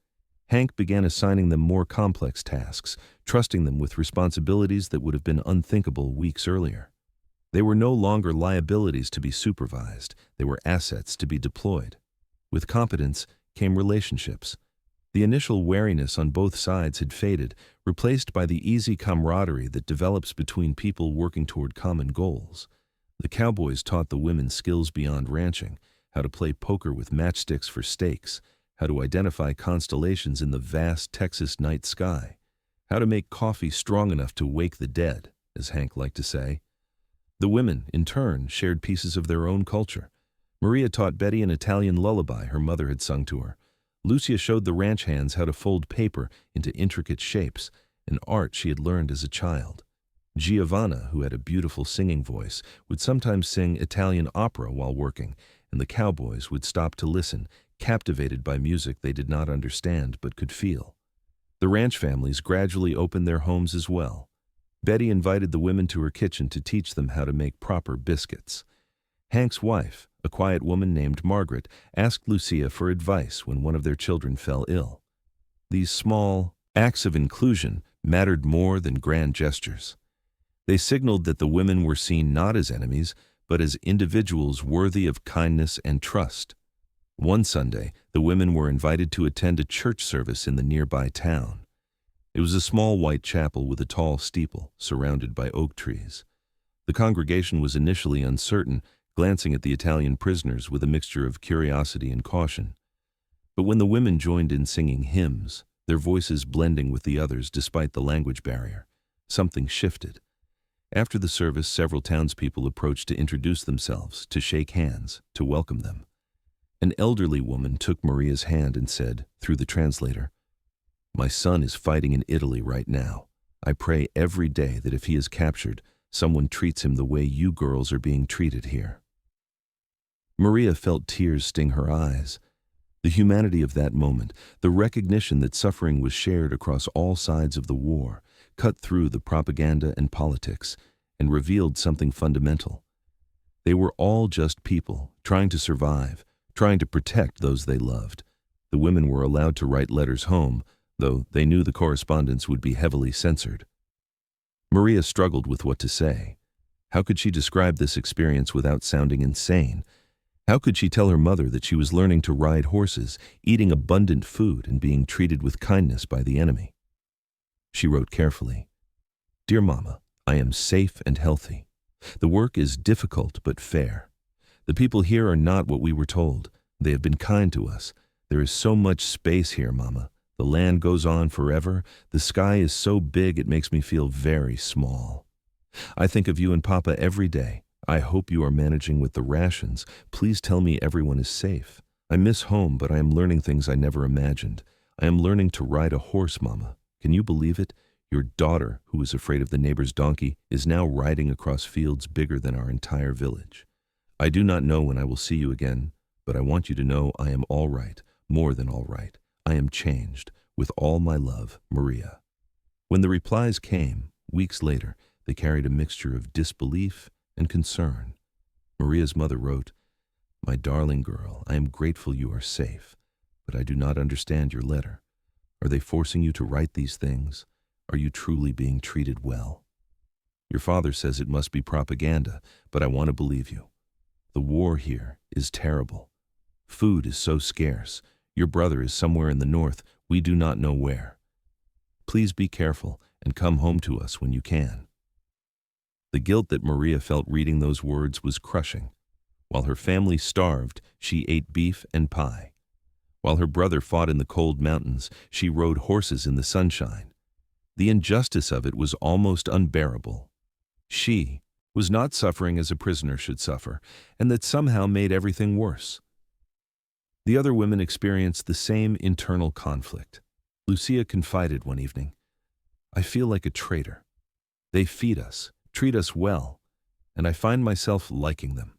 Hank began assigning them more complex tasks, trusting them with responsibilities that would have been unthinkable weeks earlier. They were no longer liabilities to be supervised, they were assets to be deployed. With competence came relationships. The initial wariness on both sides had faded, replaced by the easy camaraderie that develops between people working toward common goals. The Cowboys taught the women skills beyond ranching, how to play poker with matchsticks for stakes, how to identify constellations in the vast Texas night sky, how to make coffee strong enough to wake the dead, as Hank liked to say. The women, in turn, shared pieces of their own culture. Maria taught Betty an Italian lullaby her mother had sung to her. Lucia showed the ranch hands how to fold paper into intricate shapes, an art she had learned as a child. Giovanna, who had a beautiful singing voice, would sometimes sing Italian opera while working, and the Cowboys would stop to listen, captivated by music they did not understand but could feel. The ranch families gradually opened their homes as well. Betty invited the women to her kitchen to teach them how to make proper biscuits. Hank's wife, a quiet woman named Margaret, asked Lucia for advice when one of their children fell ill. These small acts of inclusion mattered more than grand gestures. They signaled that the women were seen not as enemies, but as individuals worthy of kindness and trust. One Sunday, the women were invited to attend a church service in the nearby town. It was a small white chapel with a tall steeple, surrounded by oak trees. The congregation was initially uncertain, glancing at the Italian prisoners with a mixture of curiosity and caution. But when the women joined in singing hymns, their voices blending with the others despite the language barrier, something shifted. After the service, several townspeople approached to introduce themselves, to shake hands, to welcome them. An elderly woman took Maria's hand and said, through the translator, "My son is fighting in Italy right now. I pray every day that if he is captured, someone treats him the way you girls are being treated here." Maria felt tears sting her eyes. The humanity of that moment, the recognition that suffering was shared across all sides of the war, cut through the propaganda and politics, and revealed something fundamental. They were all just people, trying to survive, trying to protect those they loved. The women were allowed to write letters home, though they knew the correspondence would be heavily censored. Maria struggled with what to say. How could she describe this experience without sounding insane? How could she tell her mother that she was learning to ride horses, eating abundant food, and being treated with kindness by the enemy? She wrote carefully, "Dear Mama, I am safe and healthy. The work is difficult but fair. The people here are not what we were told. They have been kind to us. There is so much space here, Mama. The land goes on forever. The sky is so big it makes me feel very small. I think of you and Papa every day. I hope you are managing with the rations. Please tell me everyone is safe. I miss home, but I am learning things I never imagined. I am learning to ride a horse, Mama. Can you believe it? Your daughter, who was afraid of the neighbor's donkey, is now riding across fields bigger than our entire village. I do not know when I will see you again, but I want you to know I am all right, more than all right. I am changed. With all my love, Maria." When the replies came, weeks later, they carried a mixture of disbelief and concern. Maria's mother wrote, "My darling girl, I am grateful you are safe, but I do not understand your letter. Are they forcing you to write these things? Are you truly being treated well? Your father says it must be propaganda, but I want to believe you. The war here is terrible. Food is so scarce. Your brother is somewhere in the north. We do not know where. Please be careful and come home to us when you can." The guilt that Maria felt reading those words was crushing. While her family starved, she ate beef and pie. While her brother fought in the cold mountains, she rode horses in the sunshine. The injustice of it was almost unbearable. She was not suffering as a prisoner should suffer, and that somehow made everything worse. The other women experienced the same internal conflict. Lucia confided one evening, "I feel like a traitor. They feed us, treat us well, and I find myself liking them.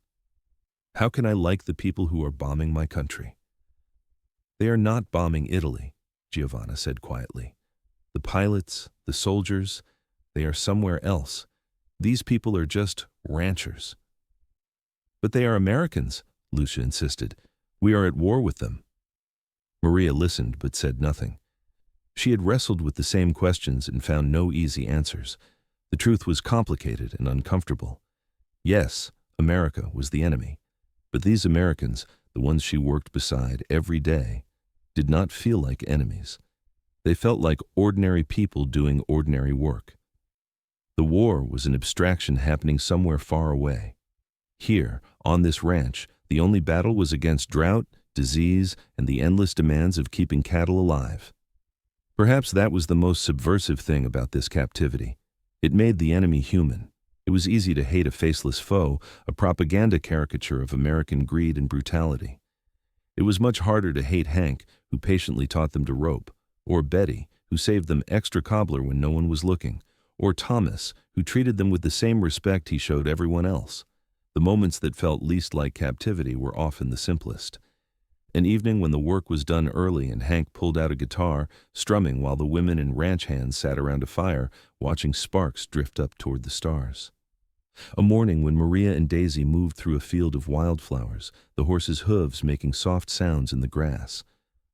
How can I like the people who are bombing my country?" "They are not bombing Italy," Giovanna said quietly. "The pilots, the soldiers, they are somewhere else. These people are just ranchers." "But they are Americans," Lucia insisted. "We are at war with them." Maria listened but said nothing. She had wrestled with the same questions and found no easy answers. The truth was complicated and uncomfortable. Yes, America was the enemy, but these Americans, the ones she worked beside every day, did not feel like enemies. They felt like ordinary people doing ordinary work. The war was an abstraction happening somewhere far away. Here, on this ranch, the only battle was against drought, disease, and the endless demands of keeping cattle alive. Perhaps that was the most subversive thing about this captivity. It made the enemy human. It was easy to hate a faceless foe, a propaganda caricature of American greed and brutality. It was much harder to hate Hank, who patiently taught them to rope, or Betty, who saved them extra cobbler when no one was looking, or Thomas, who treated them with the same respect he showed everyone else. The moments that felt least like captivity were often the simplest. An evening when the work was done early and Hank pulled out a guitar, strumming while the women and ranch hands sat around a fire, watching sparks drift up toward the stars. A morning when Maria and Daisy moved through a field of wildflowers, the horses' hooves making soft sounds in the grass.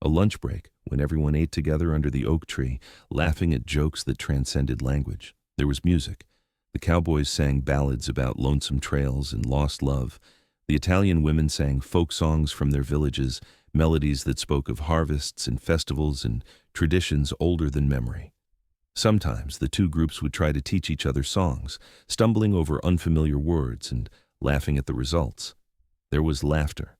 A lunch break when everyone ate together under the oak tree, laughing at jokes that transcended language. There was music. The Cowboys sang ballads about lonesome trails and lost love. The Italian women sang folk songs from their villages, melodies that spoke of harvests and festivals and traditions older than memory. Sometimes the two groups would try to teach each other songs, stumbling over unfamiliar words and laughing at the results. There was laughter,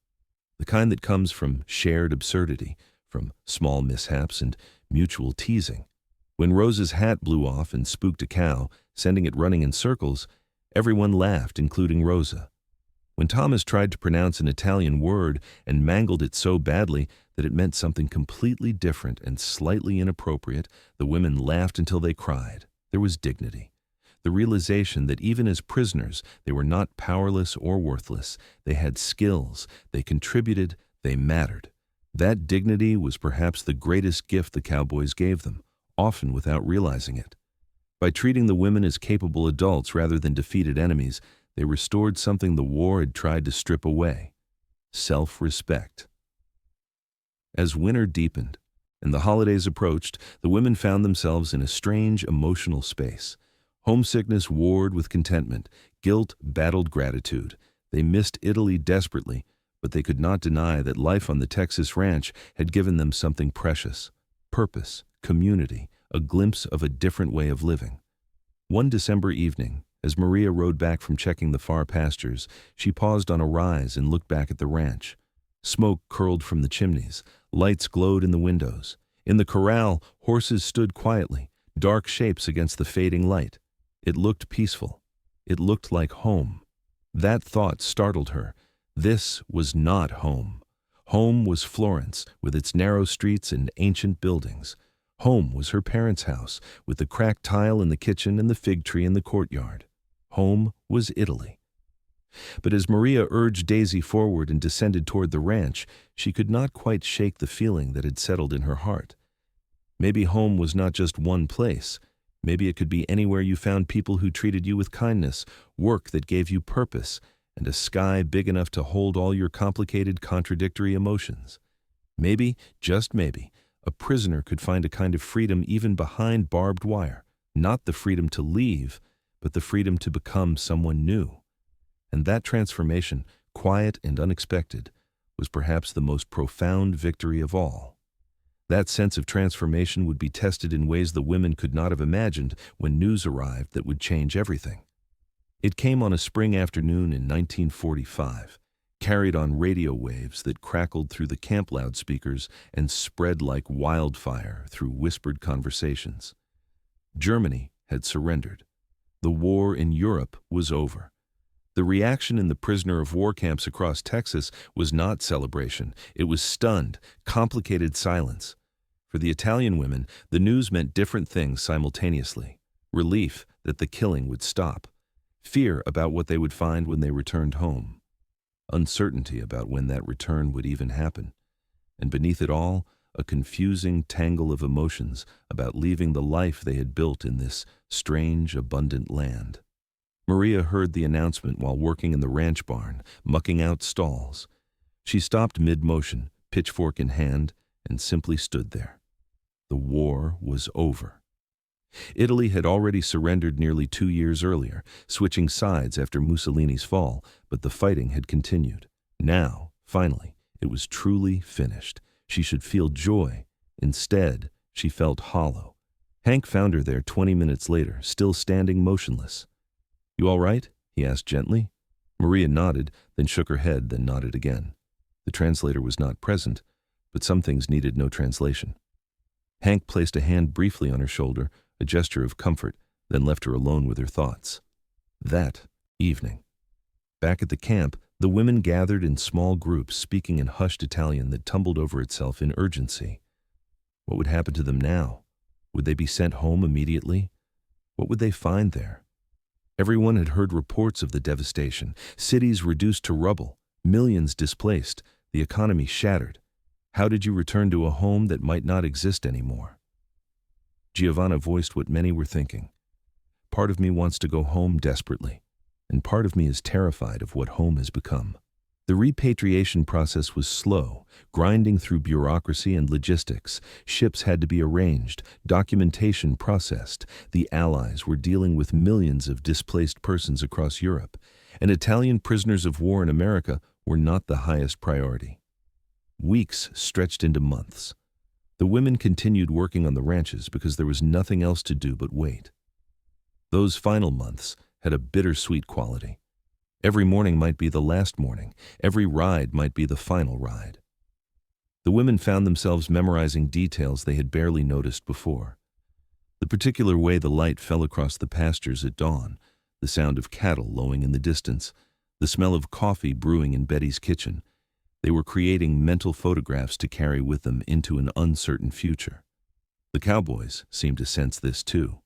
the kind that comes from shared absurdity, from small mishaps and mutual teasing. When Rosa's hat blew off and spooked a cow, sending it running in circles, everyone laughed, including Rosa. When Thomas tried to pronounce an Italian word and mangled it so badly that it meant something completely different and slightly inappropriate, the women laughed until they cried. There was dignity. The realization that even as prisoners, they were not powerless or worthless. They had skills, they contributed, they mattered. That dignity was perhaps the greatest gift the Cowboys gave them, often without realizing it. By treating the women as capable adults rather than defeated enemies, they restored something the war had tried to strip away: self-respect. As winter deepened and the holidays approached, the women found themselves in a strange emotional space. Homesickness warred with contentment, guilt battled gratitude. They missed Italy desperately, but they could not deny that life on the Texas ranch had given them something precious: purpose, community, a glimpse of a different way of living. One December evening, as Maria rode back from checking the far pastures, she paused on a rise and looked back at the ranch. Smoke curled from the chimneys, lights glowed in the windows. In the corral, horses stood quietly, dark shapes against the fading light. It looked peaceful. It looked like home. That thought startled her. This was not home. Home was Florence, with its narrow streets and ancient buildings. Home was her parents' house, with the cracked tile in the kitchen and the fig tree in the courtyard. Home was Italy. But as Maria urged Daisy forward and descended toward the ranch, she could not quite shake the feeling that had settled in her heart. Maybe home was not just one place. Maybe it could be anywhere you found people who treated you with kindness, work that gave you purpose, and a sky big enough to hold all your complicated, contradictory emotions. Maybe, just maybe, a prisoner could find a kind of freedom even behind barbed wire, not the freedom to leave, but the freedom to become someone new. And that transformation, quiet and unexpected, was perhaps the most profound victory of all. That sense of transformation would be tested in ways the women could not have imagined when news arrived that would change everything. It came on a spring afternoon in 1945, carried on radio waves that crackled through the camp loudspeakers and spread like wildfire through whispered conversations. Germany had surrendered. The war in Europe was over. The reaction in the prisoner of war camps across Texas was not celebration. It was stunned, complicated silence. For the Italian women, the news meant different things simultaneously. Relief that the killing would stop. Fear about what they would find when they returned home. Uncertainty about when that return would even happen. And beneath it all, a confusing tangle of emotions about leaving the life they had built in this strange, abundant land. Maria heard the announcement while working in the ranch barn, mucking out stalls. She stopped mid-motion, pitchfork in hand, and simply stood there. The war was over. Italy had already surrendered nearly 2 years earlier, switching sides after Mussolini's fall, but the fighting had continued. Now, finally, it was truly finished. She should feel joy. Instead, she felt hollow. Hank found her there 20 minutes later, still standing motionless. "You all right?" he asked gently. Maria nodded, then shook her head, then nodded again. The translator was not present, but some things needed no translation. Hank placed a hand briefly on her shoulder, a gesture of comfort, then left her alone with her thoughts. That evening. Back at the camp, the women gathered in small groups, speaking in hushed Italian that tumbled over itself in urgency. What would happen to them now? Would they be sent home immediately? What would they find there? Everyone had heard reports of the devastation, cities reduced to rubble, millions displaced, the economy shattered. How did you return to a home that might not exist anymore? Giovanna voiced what many were thinking. Part of me wants to go home desperately, and part of me is terrified of what home has become. The repatriation process was slow, grinding through bureaucracy and logistics. Ships had to be arranged, documentation processed. The Allies were dealing with millions of displaced persons across Europe, and Italian prisoners of war in America were not the highest priority. Weeks stretched into months. The women continued working on the ranches because there was nothing else to do but wait. Those final months had a bittersweet quality. Every morning might be the last morning. Every ride might be the final ride. The women found themselves memorizing details they had barely noticed before. The particular way the light fell across the pastures at dawn, the sound of cattle lowing in the distance, the smell of coffee brewing in Betty's kitchen. They were creating mental photographs to carry with them into an uncertain future. The Cowboys seemed to sense this too.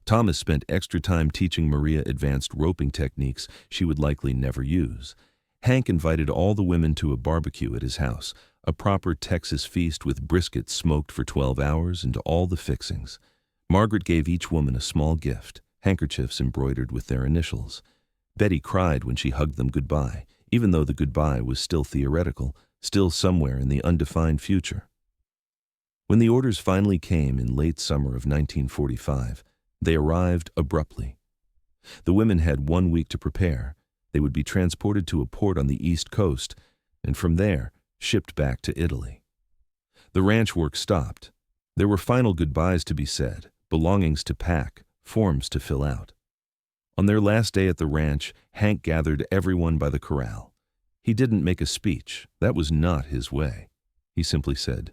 Thomas spent extra time teaching Maria advanced roping techniques she would likely never use. Hank invited all the women to a barbecue at his house, a proper Texas feast with brisket smoked for 12 hours and all the fixings. Margaret gave each woman a small gift, handkerchiefs embroidered with their initials. Betty cried when she hugged them goodbye, even though the goodbye was still theoretical, still somewhere in the undefined future. When the orders finally came in late summer of 1945, they arrived abruptly. The women had 1 week to prepare. They would be transported to a port on the East Coast, and from there, shipped back to Italy. The ranch work stopped. There were final goodbyes to be said, belongings to pack, forms to fill out. On their last day at the ranch, Hank gathered everyone by the corral. He didn't make a speech. That was not his way. He simply said,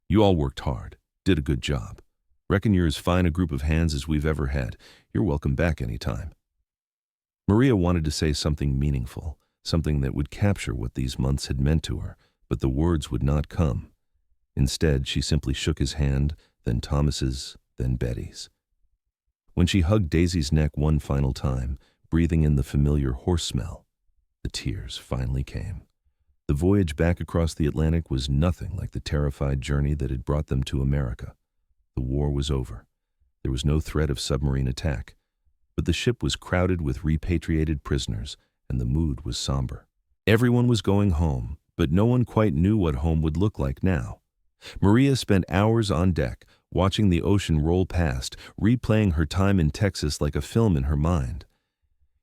"You all worked hard, did a good job. Reckon you're as fine a group of hands as we've ever had. You're welcome back anytime." Maria wanted to say something meaningful, something that would capture what these months had meant to her, but the words would not come. Instead, she simply shook his hand, then Thomas's, then Betty's. When she hugged Daisy's neck one final time, breathing in the familiar horse smell, the tears finally came. The voyage back across the Atlantic was nothing like the terrified journey that had brought them to America. The war was over. There was no threat of submarine attack, but the ship was crowded with repatriated prisoners, and the mood was somber. Everyone was going home, but no one quite knew what home would look like now. Maria spent hours on deck, watching the ocean roll past, replaying her time in Texas like a film in her mind.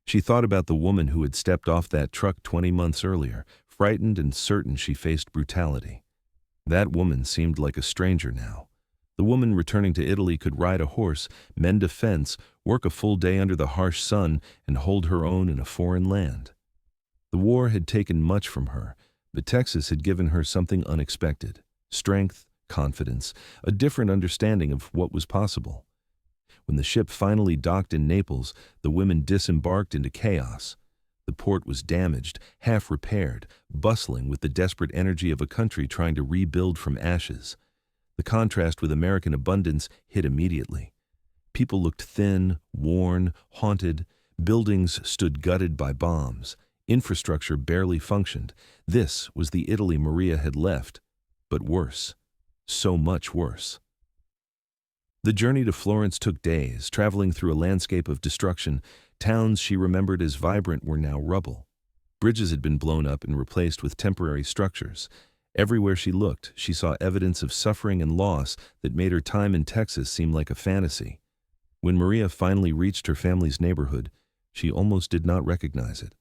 She thought about the woman who had stepped off that truck 20 months earlier, frightened and certain she faced brutality. That woman seemed like a stranger now. The woman returning to Italy could ride a horse, mend a fence, work a full day under the harsh sun, and hold her own in a foreign land. The war had taken much from her, but Texas had given her something unexpected: strength, confidence, a different understanding of what was possible. When the ship finally docked in Naples, the women disembarked into chaos. The port was damaged, half repaired, bustling with the desperate energy of a country trying to rebuild from ashes. The contrast with American abundance hit immediately. People looked thin, worn, haunted. Buildings stood gutted by bombs. Infrastructure barely functioned. This was the Italy Maria had left, but worse. So much worse. The journey to Florence took days, traveling through a landscape of destruction. Towns she remembered as vibrant were now rubble. Bridges had been blown up and replaced with temporary structures. Everywhere she looked, she saw evidence of suffering and loss that made her time in Texas seem like a fantasy. When Maria finally reached her family's neighborhood, she almost did not recognize it.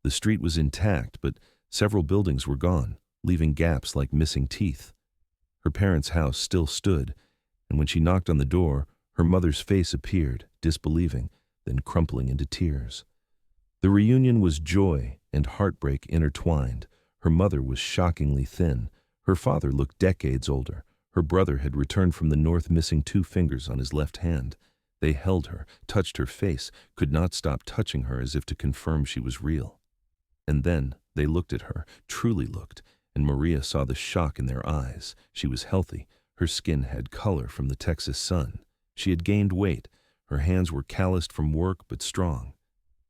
The street was intact, but several buildings were gone, leaving gaps like missing teeth. Her parents' house still stood, and when she knocked on the door, her mother's face appeared, disbelieving, then crumpling into tears. The reunion was joy and heartbreak intertwined. Her mother was shockingly thin. Her father looked decades older. Her brother had returned from the north missing 2 fingers on his left hand. They held her, touched her face, could not stop touching her as if to confirm she was real. And then they looked at her, truly looked, and Maria saw the shock in their eyes. She was healthy. Her skin had color from the Texas sun. She had gained weight. Her hands were calloused from work but strong.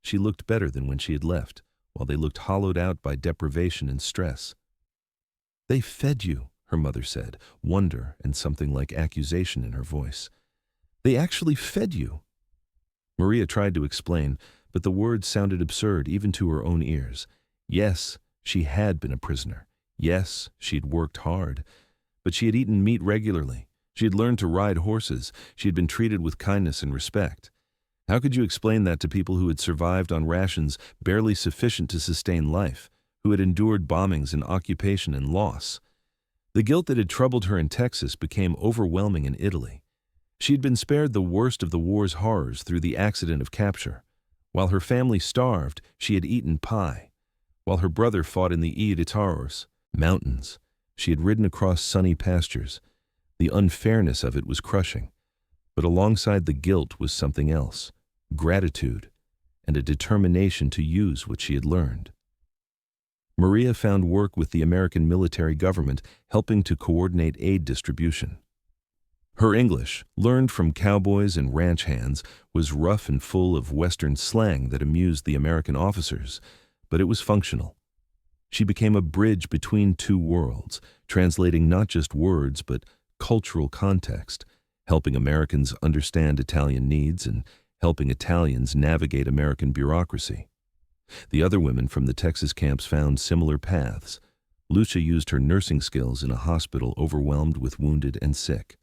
She looked better than when she had left, while they looked hollowed out by deprivation and stress. "They fed you," her mother said, wonder and something like accusation in her voice. "They actually fed you." Maria tried to explain, but the words sounded absurd even to her own ears. Yes, she had been a prisoner. Yes, she had worked hard. But she had eaten meat regularly. She had learned to ride horses. She had been treated with kindness and respect. How could you explain that to people who had survived on rations barely sufficient to sustain life, who had endured bombings and occupation and loss? The guilt that had troubled her in Texas became overwhelming in Italy. She had been spared the worst of the war's horrors through the accident of capture. While her family starved, she had eaten pie. While her brother fought in the Itaros mountains, she had ridden across sunny pastures. The unfairness of it was crushing. But alongside the guilt was something else: gratitude and a determination to use what she had learned. Maria found work with the American military government, helping to coordinate aid distribution. Her English, learned from cowboys and ranch hands, was rough and full of Western slang that amused the American officers, but it was functional. She became a bridge between 2 worlds, translating not just words but cultural context, helping Americans understand Italian needs and helping Italians navigate American bureaucracy. The other women from the Texas camps found similar paths. Lucia used her nursing skills in a hospital overwhelmed with wounded and sick.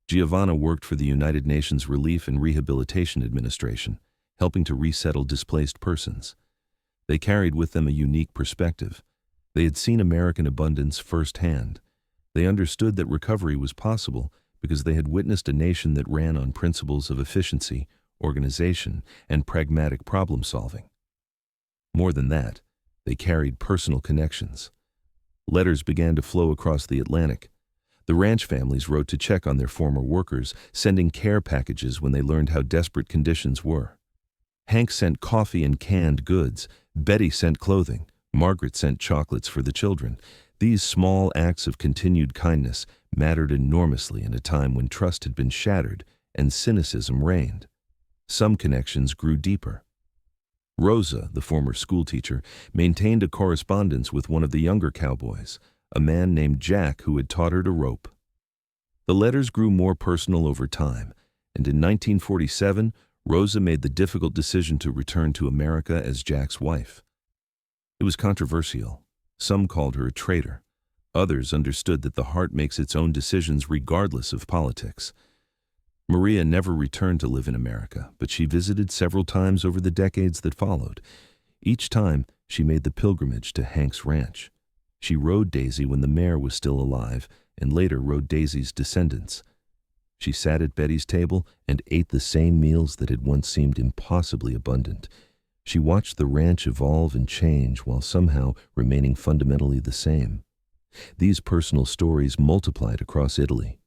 Giovanna worked for the United Nations Relief and Rehabilitation Administration, helping to resettle displaced persons. They carried with them a unique perspective. They had seen American abundance firsthand. They understood that recovery was possible because they had witnessed a nation that ran on principles of efficiency, organization, and pragmatic problem-solving. More than that, they carried personal connections. Letters began to flow across the Atlantic. The ranch families wrote to check on their former workers, sending care packages when they learned how desperate conditions were. Hank sent coffee and canned goods. Betty sent clothing. Margaret sent chocolates for the children. These small acts of continued kindness mattered enormously in a time when trust had been shattered and cynicism reigned. Some connections grew deeper. Rosa, the former schoolteacher, maintained a correspondence with one of the younger cowboys, a man named Jack who had taught her to rope. The letters grew more personal over time, and in 1947, Rosa made the difficult decision to return to America as Jack's wife. It was controversial. Some called her a traitor. Others understood that the heart makes its own decisions regardless of politics. Maria never returned to live in America, but she visited several times over the decades that followed. Each time, she made the pilgrimage to Hank's ranch. She rode Daisy when the mare was still alive, and later rode Daisy's descendants. She sat at Betty's table and ate the same meals that had once seemed impossibly abundant. She watched the ranch evolve and change while somehow remaining fundamentally the same. These personal stories multiplied across Italy.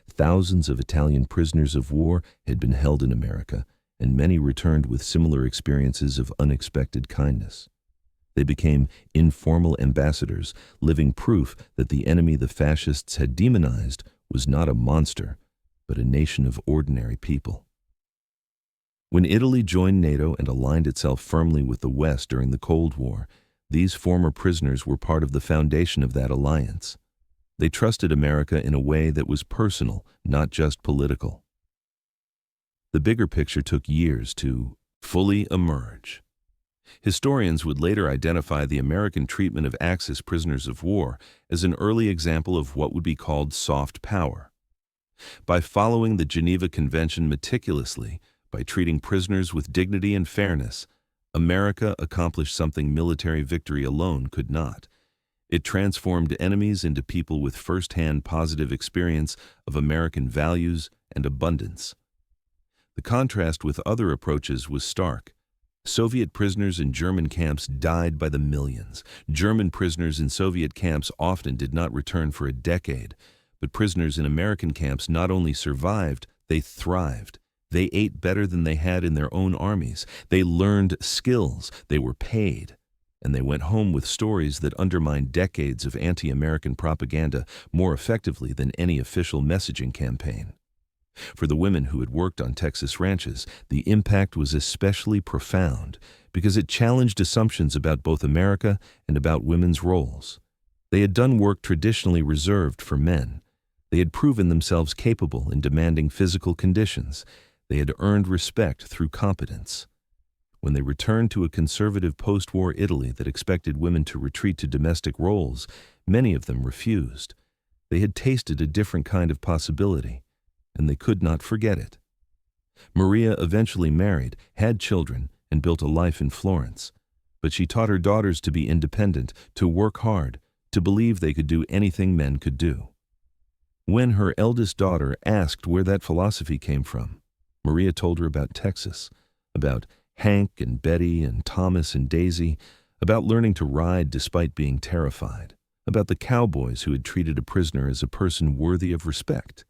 Thousands of Italian prisoners of war had been held in America, and many returned with similar experiences of unexpected kindness. They became informal ambassadors, living proof that the enemy the fascists had demonized was not a monster, but a nation of ordinary people. When Italy joined NATO and aligned itself firmly with the West during the Cold War, these former prisoners were part of the foundation of that alliance. They trusted America in a way that was personal, not just political. The bigger picture took years to fully emerge. Historians would later identify the American treatment of Axis prisoners of war as an early example of what would be called soft power. By following the Geneva Convention meticulously, by treating prisoners with dignity and fairness, America accomplished something military victory alone could not. It transformed enemies into people with first-hand positive experience of American values and abundance. The contrast with other approaches was stark. Soviet prisoners in German camps died by the millions. German prisoners in Soviet camps often did not return for a decade, but prisoners in American camps not only survived, they thrived. They ate better than they had in their own armies. They learned skills. They were paid. And they went home with stories that undermined decades of anti-American propaganda more effectively than any official messaging campaign. For the women who had worked on Texas ranches, the impact was especially profound because it challenged assumptions about both America and about women's roles. They had done work traditionally reserved for men. They had proven themselves capable in demanding physical conditions. They had earned respect through competence. When they returned to a conservative post-war Italy that expected women to retreat to domestic roles, many of them refused. They had tasted a different kind of possibility, and they could not forget it. Maria eventually married, had children, and built a life in Florence. But she taught her daughters to be independent, to work hard, to believe they could do anything men could do. When her eldest daughter asked where that philosophy came from, Maria told her about Texas, about Hank and Betty and Thomas and Daisy, about learning to ride despite being terrified, about the cowboys who had treated a prisoner as a person worthy of respect.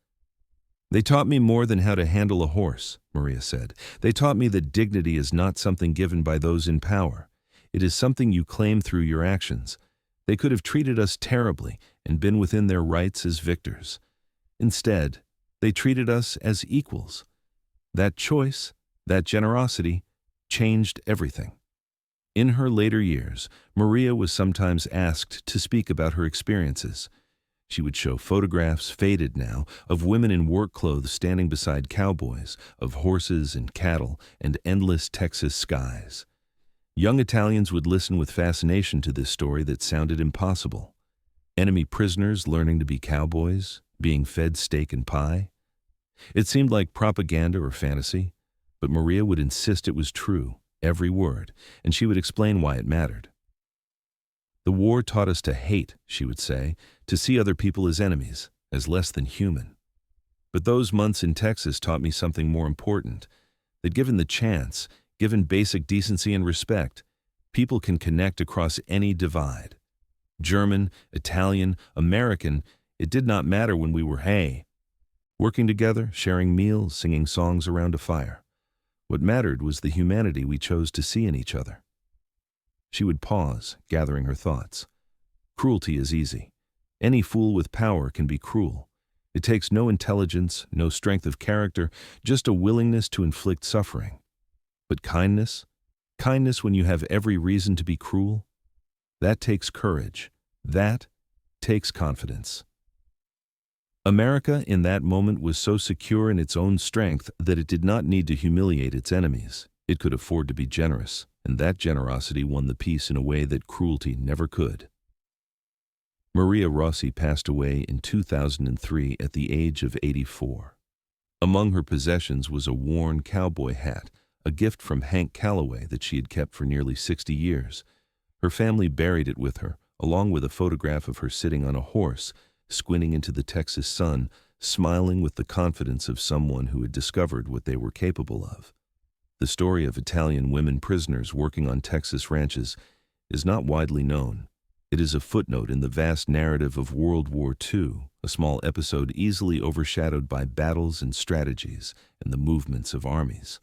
"They taught me more than how to handle a horse," Maria said. "They taught me that dignity is not something given by those in power. It is something you claim through your actions. They could have treated us terribly and been within their rights as victors. Instead, they treated us as equals. That choice, that generosity, changed everything." In her later years, Maria was sometimes asked to speak about her experiences. She would show photographs, faded now, of women in work clothes standing beside cowboys, of horses and cattle, and endless Texas skies. Young Italians would listen with fascination to this story that sounded impossible. Enemy prisoners learning to be cowboys, being fed steak and pie. It seemed like propaganda or fantasy, but Maria would insist it was true, every word, and she would explain why it mattered. "The war taught us to hate," she would say, "to see other people as enemies, as less than human. But those months in Texas taught me something more important, that given the chance, given basic decency and respect, people can connect across any divide. German, Italian, American, it did not matter when we were working together, sharing meals, singing songs around a fire. What mattered was the humanity we chose to see in each other." She would pause, gathering her thoughts. Cruelty is easy. Any fool with power can be cruel. It takes no intelligence, no strength of character, just a willingness to inflict suffering. But kindness? Kindness when you have every reason to be cruel? That takes courage. That takes confidence. America in that moment was so secure in its own strength that it did not need to humiliate its enemies. It could afford to be generous, and that generosity won the peace in a way that cruelty never could. Maria Rossi passed away in 2003 at the age of 84. Among her possessions was a worn cowboy hat, a gift from Hank Calloway that she had kept for nearly 60 years. Her family buried it with her, along with a photograph of her sitting on a horse, squinting into the Texas sun, smiling with the confidence of someone who had discovered what they were capable of. The story of Italian women prisoners working on Texas ranches is not widely known. It is a footnote in the vast narrative of World War II, a small episode easily overshadowed by battles and strategies and the movements of armies.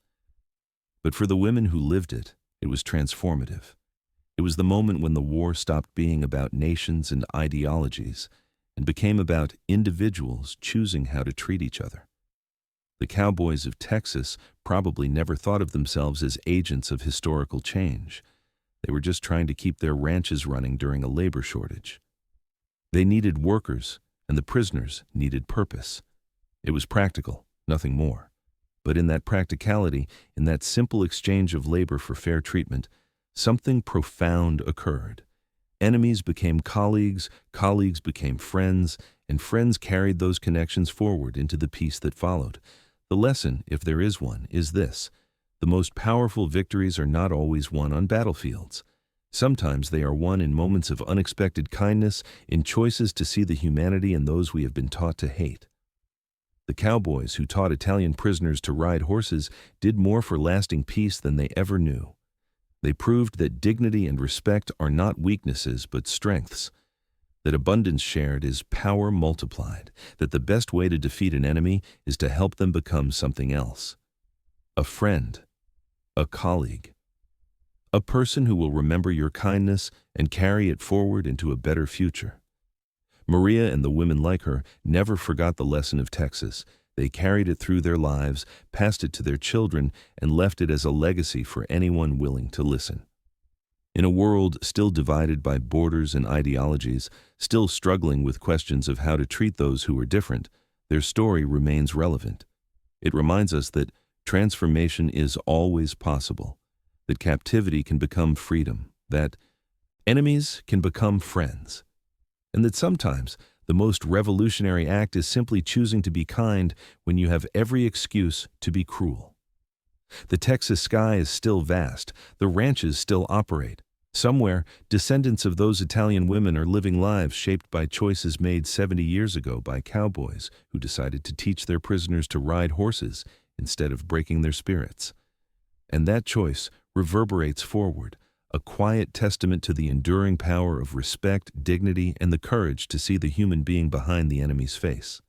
But for the women who lived it, it was transformative. It was the moment when the war stopped being about nations and ideologies and became about individuals choosing how to treat each other. The Cowboys of Texas probably never thought of themselves as agents of historical change. They were just trying to keep their ranches running during a labor shortage. They needed workers, and the prisoners needed purpose. It was practical, nothing more. But in that practicality, in that simple exchange of labor for fair treatment, something profound occurred. Enemies became colleagues, colleagues became friends, and friends carried those connections forward into the peace that followed. The lesson, if there is one, is this: the most powerful victories are not always won on battlefields. Sometimes they are won in moments of unexpected kindness, in choices to see the humanity in those we have been taught to hate. The Cowboys who taught Italian prisoners to ride horses did more for lasting peace than they ever knew. They proved that dignity and respect are not weaknesses but strengths, that abundance shared is power multiplied, that the best way to defeat an enemy is to help them become something else. A friend, a colleague, a person who will remember your kindness and carry it forward into a better future. Maria and the women like her never forgot the lesson of Texas. They carried it through their lives, passed it to their children, and left it as a legacy for anyone willing to listen. In a world still divided by borders and ideologies, still struggling with questions of how to treat those who are different, their story remains relevant. It reminds us that transformation is always possible, that captivity can become freedom, that enemies can become friends, and that sometimes the most revolutionary act is simply choosing to be kind when you have every excuse to be cruel. The Texas sky is still vast, the ranches still operate. Somewhere, descendants of those Italian women are living lives shaped by choices made 70 years ago by cowboys who decided to teach their prisoners to ride horses instead of breaking their spirits. And that choice reverberates forward, a quiet testament to the enduring power of respect, dignity, and the courage to see the human being behind the enemy's face.